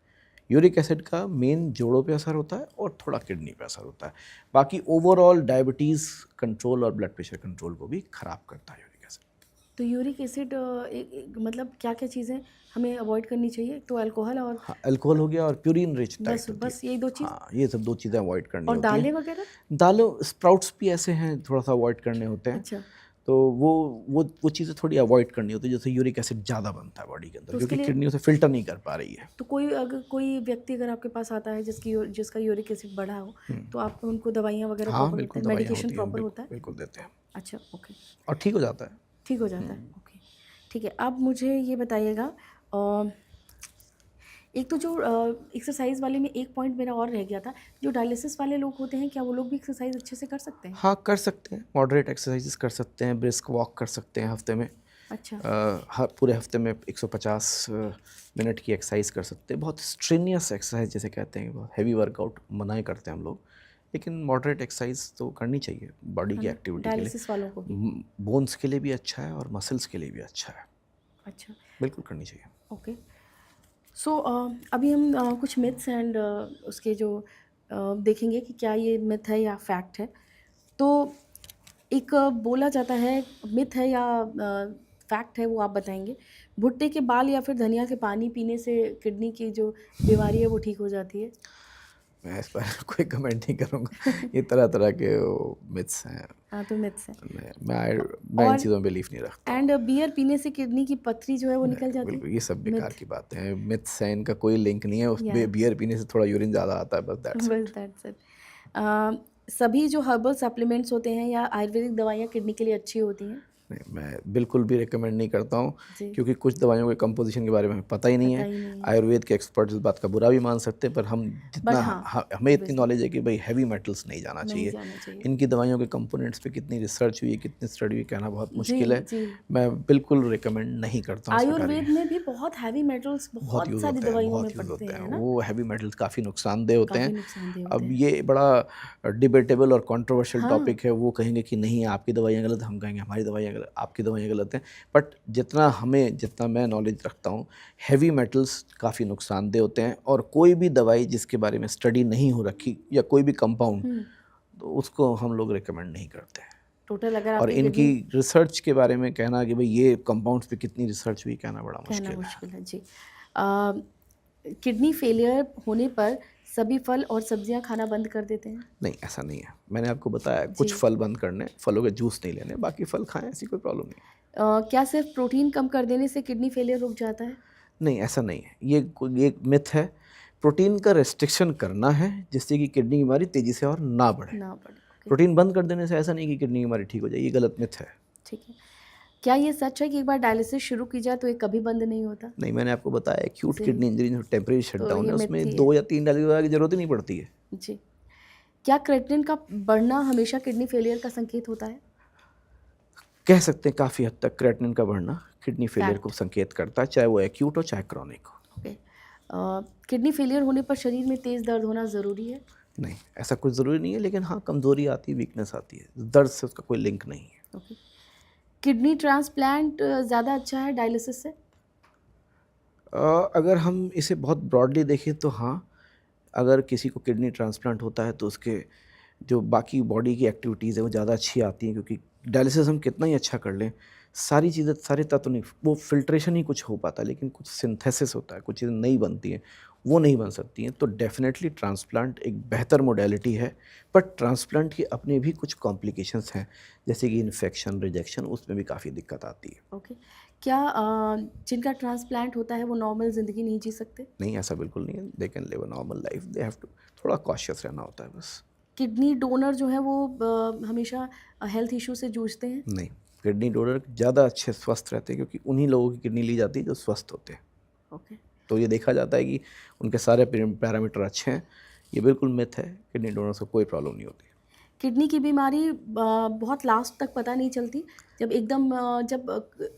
यूरिक एसिड का मेन जोड़ों पे असर होता है और थोड़ा किडनी पे असर होता है। बाकी ओवरऑल डायबिटीज़ कंट्रोल और ब्लड प्रेशर कंट्रोल को भी ख़राब करता है यूरिक एसिड। तो यूरिक एसिड मतलब क्या क्या चीज़ें हमें अवॉइड करनी चाहिए? तो अल्कोहल और हाँ, अल्कोहल हो गया और प्यूरिन रिच डाइट होती है। बस यही 2 चीज़? हाँ, ये सब 2 चीज़ें अवॉइड करनी और होती हैं। दालें वगैरह? दालों, स्प्राउट्स भी ऐसे हैं, थोड़ा सा अवॉइड करने होते हैं। अच्छा। तो वो चीज़ें थोड़ी अवॉइड करनी होती है, जैसे यूरिक एसिड ज़्यादा बनता है बॉडी के अंदर, तो जो उसके कि लिए किडनी उसे फिल्टर नहीं कर पा रही है। तो कोई व्यक्ति अगर आपके पास आता है जिसका यूरिक एसिड बढ़ा हो, तो आप उनको दवाइयाँ वगैरह हाँ, प्रॉपर देते बिल्कुल हैं? दवाइयाँ मेडिकेशन होती हैं, प्रॉपर होता है? बिल्कुल देते हैं, अच्छा, ओके। और ठीक हो जाता है। ठीक हो जाता है, ओके। ठीक है, अब मुझे ये बताइएगा, एक तो जो एक्सरसाइज वाले में एक पॉइंट मेरा और रह गया था, जो डायलिसिस वाले लोग होते हैं, क्या वो लोग भी एक्सरसाइज अच्छे से कर सकते हैं? हाँ, कर सकते हैं, मॉडरेट एक्सरसाइजेस कर सकते हैं, ब्रिस्क वॉक कर सकते हैं हफ्ते में। अच्छा। हर पूरे हफ्ते में 150 मिनट की एक्सरसाइज कर सकते हैं। बहुत स्ट्रेनियस एक्सरसाइज जैसे कहते हैं, हैवी वर्कआउट मना ही करते हैं हम लोग, लेकिन मॉडरेट एक्सरसाइज तो करनी चाहिए बॉडी की एक्टिविटी के लिए। डायलिसिस वालों को भी? बोन्स के लिए भी अच्छा है और मसल्स के लिए भी अच्छा है। अच्छा, बिल्कुल करनी चाहिए। ओके। सो अभी हम कुछ मिथ्स एंड उसके जो देखेंगे कि क्या ये मिथ है या फैक्ट है। तो एक बोला जाता है, मिथ है या फैक्ट है, वो आप बताएंगे। भुट्टे के बाल या फिर धनिया के पानी पीने से किडनी की जो बीमारी है वो ठीक हो जाती है? मैं इस पर कोई कमेंट नहीं करूँगा। ये तरह तरह के मिथ्स हैं। हाँ, तो मिथ्स है। मैं इन चीज़ों में बिलीव नहीं रखता। एंड बियर पीने से किडनी की पत्थरी जो है वो निकल जाती बिल्कुल, है? ये सब बेकार की बातें हैं, मिथ्स हैं, इनका कोई लिंक नहीं है। उस बियर पीने से थोड़ा यूरिन ज़्यादा आता है, बस दैट्स इट। सभी जो हर्बल सप्लीमेंट्स होते हैं या आयुर्वेदिक दवाइयाँ किडनी के लिए अच्छी होती हैं? नहीं, मैं बिल्कुल भी रिकमेंड नहीं करता हूँ, जी। क्योंकि कुछ दवाइयों के कंपोजिशन के बारे में हमें पता ही नहीं पता है। ही नहीं है। आयुर्वेद के एक्सपर्ट्स इस बात का बुरा भी मान सकते हैं, पर हम जितना बट हाँ, हमें इतनी obviously नॉलेज है कि भाई हैवी मेटल्स नहीं जाना नहीं चाहिए। जाना चाहिए। इनकी दवाइयों के कंपोनेंट्स पे कितनी रिसर्च हुई है, कितनी स्टडी हुई, कहना बहुत जी, मुश्किल है। जी। मैं बिल्कुल रिकमेंड नहीं करता हूँ सरकारी। आयुर्वेद में भी बहुत हैवी मेटल्स बहुत बहुत यूज़ सारी होते हैं, दवाइयों में बहुत यूज़ पड़ते होते हैं। हैं ना, वो हैवी मेटल्स काफ़ी नुकसानदेह होते काफ़ी हैं। नुकसानदेह होते अब हैं। ये बड़ा डिबेटेबल और कंट्रोवर्शियल हाँ, टॉपिक है। वो कहेंगे कि नहीं आपकी दवाइयाँ गलत, हम कहेंगे हमारी दवाइयाँ गलत, आपकी दवाइयाँ गलत हैं। बट जितना मैं नॉलेज रखता हूँ, हैवी मेटल्स काफ़ी नुकसानदेह होते हैं, और कोई भी दवाई जिसके बारे में स्टडी नहीं हो रखी या कोई भी कंपाउंड, तो उसको हम लोग रिकमेंड नहीं करते हैं। टोटल अगर और आपकी इनकी किडनी रिसर्च के बारे में कहना कि भाई ये कंपाउंड्स पे कितनी रिसर्च हुई, कहना बड़ा कहना मुश्किल है। मुश्किल है जी। किडनी फेलियर होने पर सभी फल और सब्जियां खाना बंद कर देते हैं? नहीं, ऐसा नहीं है। मैंने आपको बताया जी। कुछ फल बंद करने, फलों के जूस नहीं लेने, बाकी फल खाएं, ऐसी कोई प्रॉब्लम नहीं है। क्या सिर्फ प्रोटीन कम कर देने से किडनी फेलियर रुक जाता है? नहीं, ऐसा नहीं है। ये एक मिथ है। प्रोटीन का रेस्ट्रिक्शन करना है जिससे कि किडनी की बीमारी तेज़ी से और ना बढ़े। ना पड़े। ओके, प्रोटीन बंद कर देने से ऐसा नहीं कि किडनी की बीमारी ठीक हो जाए, ये गलत मिथ है। ठीक है। क्या ये सच है कि एक बार डायलिसिस शुरू की जाए तो ये कभी बंद नहीं होता? नहीं, मैंने आपको बताया एक्यूट जी। किडनी इंजरी जो टेम्परेरी तो शटडाउन ये है, मिथ उसमें ही है। 2 या 3 डायलिसिस दवा की ज़रूरत ही नहीं पड़ती है। जी। क्या क्रेटिनिन का बढ़ना हमेशा किडनी फेलियर का संकेत होता है? कह सकते हैं काफ़ी हद तक क्रेटिनिन का बढ़ना किडनी फेलियर को फैक्ट। संकेत करता है, चाहे वो एक्यूट हो चाहे क्रॉनिक हो। ओके। किडनी फेलियर होने पर शरीर में तेज़ दर्द होना ज़रूरी है? नहीं, ऐसा कुछ ज़रूरी नहीं है, लेकिन हाँ, कमज़ोरी आती है, वीकनेस आती है। दर्द से उसका कोई लिंक नहीं है। ओके। किडनी ट्रांसप्लांट ज़्यादा अच्छा है डायलिसिस से? अगर हम इसे बहुत ब्रॉडली देखें तो हाँ, अगर किसी को किडनी ट्रांसप्लांट होता है तो उसके जो बाकी बॉडी की एक्टिविटीज़ है वो ज़्यादा अच्छी आती हैं, क्योंकि डायलिसिस हम कितना ही अच्छा कर लें, सारी चीज़ें, सारे तत्व नहीं, वो फिल्ट्रेशन ही कुछ हो पाता है, लेकिन कुछ सिंथेसिस होता है, कुछ चीज़ें नहीं बनती हैं, वो नहीं बन सकती हैं। तो डेफिनेटली ट्रांसप्लांट एक बेहतर मोडेलिटी है, बट ट्रांसप्लांट की अपने भी कुछ कॉम्प्लिकेशंस हैं, जैसे कि इन्फेक्शन, रिजेक्शन, उसमें भी काफ़ी दिक्कत आती है। ओके। क्या जिनका ट्रांसप्लांट होता है वो नॉर्मल ज़िंदगी नहीं जी सकते? नहीं, ऐसा बिल्कुल नहीं है। They can live a normal life, they have to थोड़ा कॉशियस रहना होता है बस। किडनी डोनर जो है वो हमेशा हेल्थ इशू से जूझते हैं? नहीं, किडनी डोनर ज़्यादा अच्छे स्वस्थ रहते हैं, क्योंकि उन्हीं लोगों की किडनी ली जाती है जो स्वस्थ होते हैं। ओके। तो ये देखा जाता है कि उनके सारे पैरामीटर अच्छे हैं। ये बिल्कुल मिथ है, किडनी डोनर्स को कोई प्रॉब्लम नहीं होती। किडनी की बीमारी बहुत लास्ट तक पता नहीं चलती, जब एकदम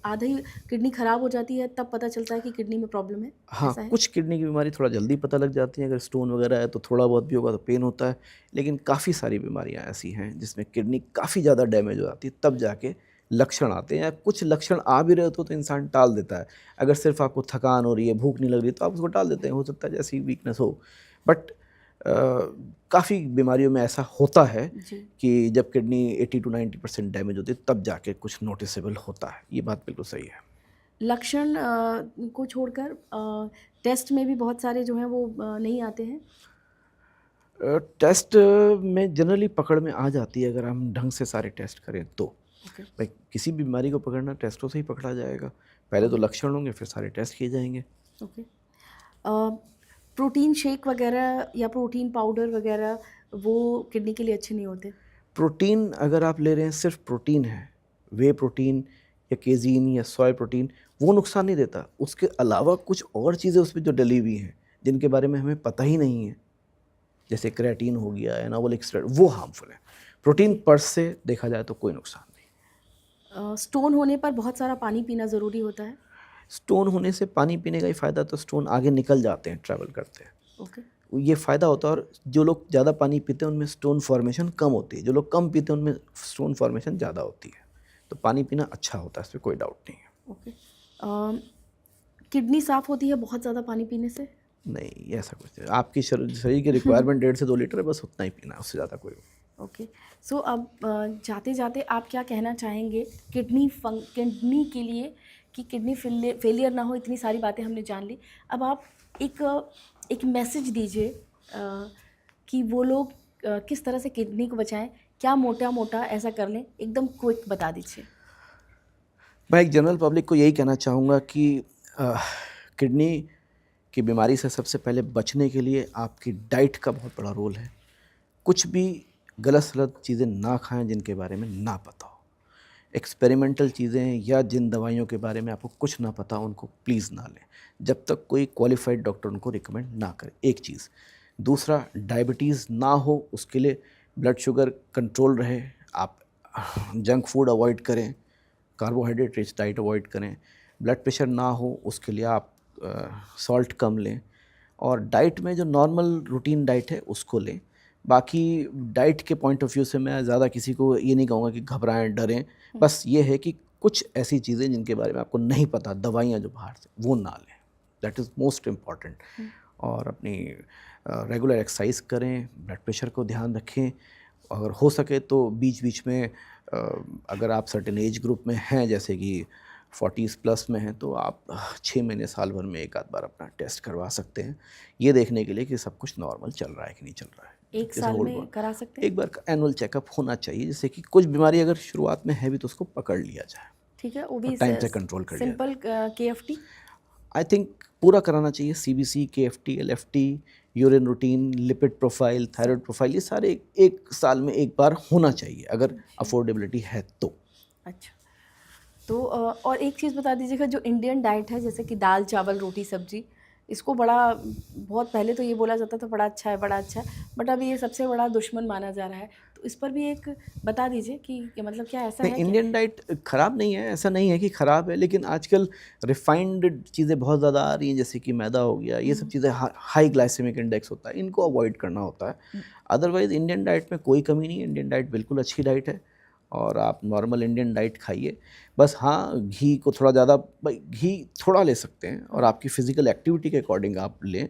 आधी किडनी ख़राब हो जाती है तब पता चलता है कि किडनी में प्रॉब्लम है, हाँ, ऐसा है? कुछ किडनी की बीमारी थोड़ा जल्दी पता लग जाती है। अगर स्टोन वगैरह है तो थोड़ा बहुत भी होगा तो पेन होता है, लेकिन काफ़ी सारी बीमारियाँ ऐसी हैं जिसमें किडनी काफ़ी ज़्यादा डैमेज हो जाती है, तब जाके लक्षण आते हैं। या कुछ लक्षण आ भी रहे हो तो इंसान टाल देता है। अगर सिर्फ आपको थकान हो रही है, भूख नहीं लग रही, तो आप उसको टाल देते हैं, हो सकता है जैसी वीकनेस हो। बट काफ़ी बीमारियों में ऐसा होता है जी। कि जब किडनी 80 to 90% डैमेज होती है, तब जाके कुछ नोटिसेबल होता है। ये बात बिल्कुल सही है। लक्षण को छोड़कर टेस्ट में भी बहुत सारे जो हैं वो नहीं आते हैं? टेस्ट में जनरली पकड़ में आ जाती है अगर हम ढंग से सारे टेस्ट करें तो। ओके। भाई किसी भी बीमारी को पकड़ना टेस्टों से ही पकड़ा जाएगा। पहले तो लक्षण होंगे, फिर सारे टेस्ट किए जाएंगे। ओके। प्रोटीन शेक वगैरह या प्रोटीन पाउडर वगैरह वो किडनी के लिए अच्छे नहीं होते? प्रोटीन अगर आप ले रहे हैं, सिर्फ प्रोटीन है, वे प्रोटीन या केजीन या सोया प्रोटीन, वो नुकसान नहीं देता। उसके अलावा कुछ और चीज़ें उसमें जो डली हुई हैं, जिनके बारे में हमें पता ही नहीं है, जैसे क्रेटीन हो गया, एनाबॉलिक स्टेरॉइड, वो हार्मफुल है। प्रोटीन पर से देखा जाए तो कोई नुकसान नहीं। स्टोन होने पर बहुत सारा पानी पीना ज़रूरी होता है? स्टोन होने से पानी पीने का ही फ़ायदा, तो स्टोन आगे निकल जाते हैं, ट्रैवल करते हैं, ओके। ये फ़ायदा होता है। और जो लोग ज़्यादा पानी पीते हैं उनमें स्टोन फॉर्मेशन कम होती है, जो लोग कम पीते हैं उनमें स्टोन फॉर्मेशन ज़्यादा होती है। तो पानी पीना अच्छा होता है, इसमें कोई डाउट नहीं है। ओके। किडनी साफ़ होती है बहुत ज़्यादा पानी पीने से? नहीं, ऐसा कुछ नहीं। आपकी शरीर की रिक्वायरमेंट 1.5 से 2 लीटर है, बस उतना ही पीना है, उससे ज़्यादा कोई। ओके। सो अब जाते जाते आप क्या कहना चाहेंगे किडनी के लिए कि किडनी फेलियर ना हो? इतनी सारी बातें हमने जान ली, अब आप एक मैसेज दीजिए कि वो लोग किस तरह से किडनी को बचाएं, क्या मोटा मोटा ऐसा कर लें, एकदम क्विक बता दीजिए। मैं एक जनरल पब्लिक को यही कहना चाहूँगा कि किडनी की बीमारी से सबसे पहले बचने के लिए आपकी डाइट का बहुत बड़ा रोल है। कुछ भी गलत सलत चीज़ें ना खाएं जिनके बारे में ना पता हो। एक्सपेरिमेंटल चीज़ें या जिन दवाइयों के बारे में आपको कुछ ना पता उनको प्लीज़ ना लें जब तक कोई क्वालिफाइड डॉक्टर उनको रिकमेंड ना करे, एक चीज़। दूसरा, डायबिटीज़ ना हो उसके लिए ब्लड शुगर कंट्रोल रहे, आप जंक फूड अवॉइड करें, कार्बोहाइड्रेट रिच डाइट अवॉइड करें। ब्लड प्रेशर ना हो उसके लिए आप सॉल्ट कम लें, और डाइट में जो नॉर्मल रूटीन डाइट है उसको लें। बाकी डाइट के पॉइंट ऑफ व्यू से मैं ज़्यादा किसी को ये नहीं कहूँगा कि घबराएं, डरें। बस ये है कि कुछ ऐसी चीज़ें जिनके बारे में आपको नहीं पता, दवाइयाँ जो बाहर से, वो ना लें, दैट इज़ मोस्ट इम्पॉर्टेंट। और अपनी रेगुलर एक्सरसाइज करें, ब्लड प्रेशर को ध्यान रखें, अगर हो सके तो बीच बीच में अगर आप सर्टेन एज ग्रुप में हैं, जैसे कि 40s प्लस में हैं, तो आप 6 महीने साल भर में एक आध बार अपना टेस्ट करवा सकते हैं, ये देखने के लिए कि सब कुछ नॉर्मल चल रहा है कि नहीं चल रहा है। एक जैसे साल ओल्ड में बॉडी, करा सकते हैं? एक बार एनुअल चेकअप होना चाहिए, जैसे कि कुछ बीमारी अगर शुरुआत में है भी तो उसको पकड़ लिया जाए, ठीक है, वो भी टाइम से कंट्रोल कर लिया सिंपल KFT। आई थिंक पूरा कराना चाहिए। CBC, KFT, LFT, urine routine, lipid profile, thyroid profile, ये सारे एक साल में एक बार होना चाहिए अगर अफोर्डेबिलिटी है तो। अच्छा, तो और एक चीज़ बता दीजिएगा, जो इंडियन डाइट है जैसे कि दाल चावल रोटी सब्जी, इसको बहुत पहले तो ये बोला जाता था बड़ा अच्छा है बड़ा अच्छा है, बट अब ये सबसे बड़ा दुश्मन माना जा रहा है, तो इस पर भी एक बता दीजिए कि मतलब क्या ऐसा नहीं, है क्या? इंडियन डाइट ख़राब नहीं है, ऐसा नहीं है कि ख़राब है, लेकिन आजकल रिफाइंड चीज़ें बहुत ज़्यादा आ रही हैं, जैसे कि मैदा हो गया, ये सब चीज़ें हाई ग्लाइसेमिक इंडेक्स होता है, इनको अवॉइड करना होता है। अदरवाइज़ इंडियन डाइट में कोई कमी नहीं है, इंडियन डाइट बिल्कुल अच्छी डाइट है, और आप नॉर्मल इंडियन डाइट खाइए। बस हाँ, घी को थोड़ा ज़्यादा, भाई घी थोड़ा ले सकते हैं, और आपकी फ़िज़िकल एक्टिविटी के अकॉर्डिंग आप लें,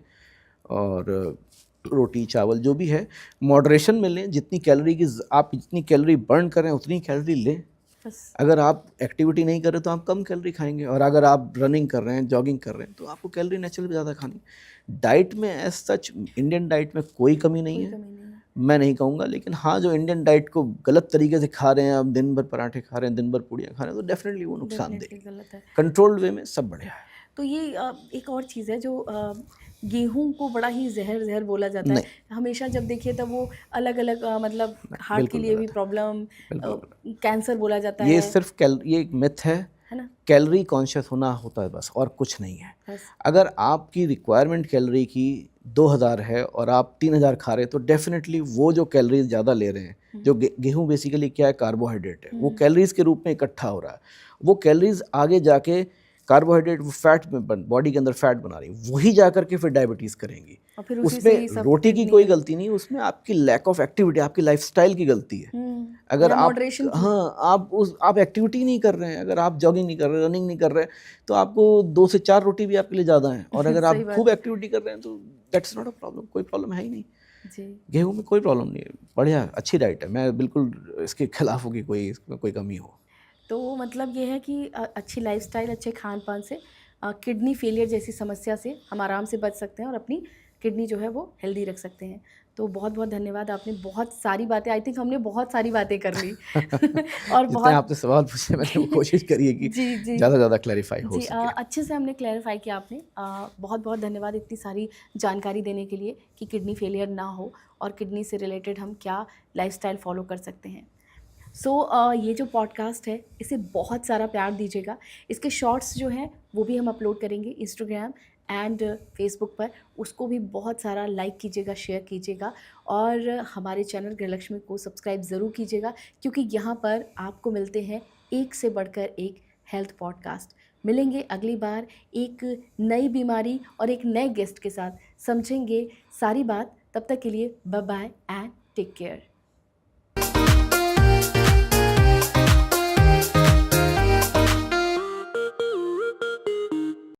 और रोटी चावल जो भी है मॉडरेशन में लें। आप जितनी कैलोरी बर्न कर रहे हैं उतनी कैलोरी लें। बस अगर आप एक्टिविटी नहीं कर रहे तो आप कम कैलोरी खाएंगे, और अगर आप रनिंग कर रहे हैं, जॉगिंग कर रहे हैं, तो आपको कैलोरी नेचुरली ज़्यादा खानी। डाइट में एज सच इंडियन डाइट में कोई कमी नहीं कोई है, कमी नहीं है। मैं नहीं कहूँगा। लेकिन हाँ, जो इंडियन डाइट को गलत तरीके से खा रहे हैं, आप दिन भर पराठे खा रहे हैं, दिन भर पूड़ियाँ खा रहे हैं, तो डेफिनेटली वो नुकसानदेह डेफिनेटली है। गलत है। कंट्रोल्ड वे में सब बढ़िया है। तो ये एक और चीज़ है जो गेहूँ को बड़ा ही ज़हर ज़हर बोला जाता है। नहीं, हमेशा जब देखिए तब वो अलग-अलग मतलब हार्ट के बिल्कुल लिए भी गलत है, प्रॉब्लम, बिल्कुल गलत। कैंसर बोला जाता ये है सिर्फ ये एक मिथ है ना? कैलोरी कॉन्शियस होना होता है बस, और कुछ नहीं है। बस अगर आपकी रिक्वायरमेंट कैलोरी की 2000 है और आप 3000 खा रहे हैं, तो डेफिनेटली वो जो कैलोरीज ज़्यादा ले रहे हैं, जो गेहूँ बेसिकली क्या है, कार्बोहाइड्रेट है, वो कैलोरीज के रूप में इकट्ठा हो रहा है। वो कैलोरीज आगे जाके कार्बोहाइड्रेट, वो फैट में बॉडी के अंदर फैट बना रही है, वही जा करके फिर डायबिटीज़ करेंगी। और फिर उसी से ही उसमें सब रोटी की किडनी कोई है। गलती नहीं, उसमें आपकी लैक ऑफ एक्टिविटी, आपकी लाइफस्टाइल की गलती है। अगर या आप मॉडरेशन की। हाँ, आप एक्टिविटी नहीं कर रहे हैं, अगर आप जॉगिंग नहीं कर रहे, रनिंग नहीं कर रहे, तो आपको 2 से 4 रोटी भी आपके लिए ज़्यादा है। और अगर सही आप बात खूब है। एक्टिविटी कर रहे हैं तो दैट्स नॉट अ प्रॉब्लम, कोई प्रॉब्लम है ही नहीं। जी। गेहूँ में कोई प्रॉब्लम नहीं है, बढ़िया अच्छी डाइट है, मैं बिल्कुल इसके खिलाफ हूँ कि कोई इसमें कोई कमी हो। तो मतलब ये है कि अच्छी लाइफ़स्टाइल, अच्छे खान-पान से किडनी फेलियर जैसी समस्या से हम आराम से बच सकते हैं और अपनी किडनी जो है वो हेल्दी रख सकते हैं। तो बहुत-बहुत धन्यवाद, आपने बहुत सारी बातें, आई थिंक हमने बहुत सारी बातें कर ली और जितने बहुत आपने सवाल पूछे मैंने वो कोशिश करी है कि जी, जी। ज़्यादा से ज़्यादा क्लैरिफाई हो जी, सके। अच्छे से हमने क्लैरिफ़ाई किया आपने। बहुत-बहुत धन्यवाद इतनी सारी जानकारी देने के लिए कि किडनी फेलियर ना हो और किडनी से रिलेटेड हम क्या लाइफ़स्टाइल फ़ॉलो कर सकते हैं। ये जो पॉडकास्ट है इसे बहुत सारा प्यार दीजिएगा। इसके शॉर्ट्स जो हैं वो भी हम अपलोड करेंगे इंस्टाग्राम एंड फेसबुक पर, उसको भी बहुत सारा लाइक कीजिएगा, शेयर कीजिएगा और हमारे चैनल गृहलक्ष्मी को सब्सक्राइब ज़रूर कीजिएगा, क्योंकि यहाँ पर आपको मिलते हैं एक से बढ़कर एक हेल्थ पॉडकास्ट। मिलेंगे अगली बार एक नई बीमारी और एक नए गेस्ट के साथ, समझेंगे सारी बात। तब तक के लिए bye bye and take care.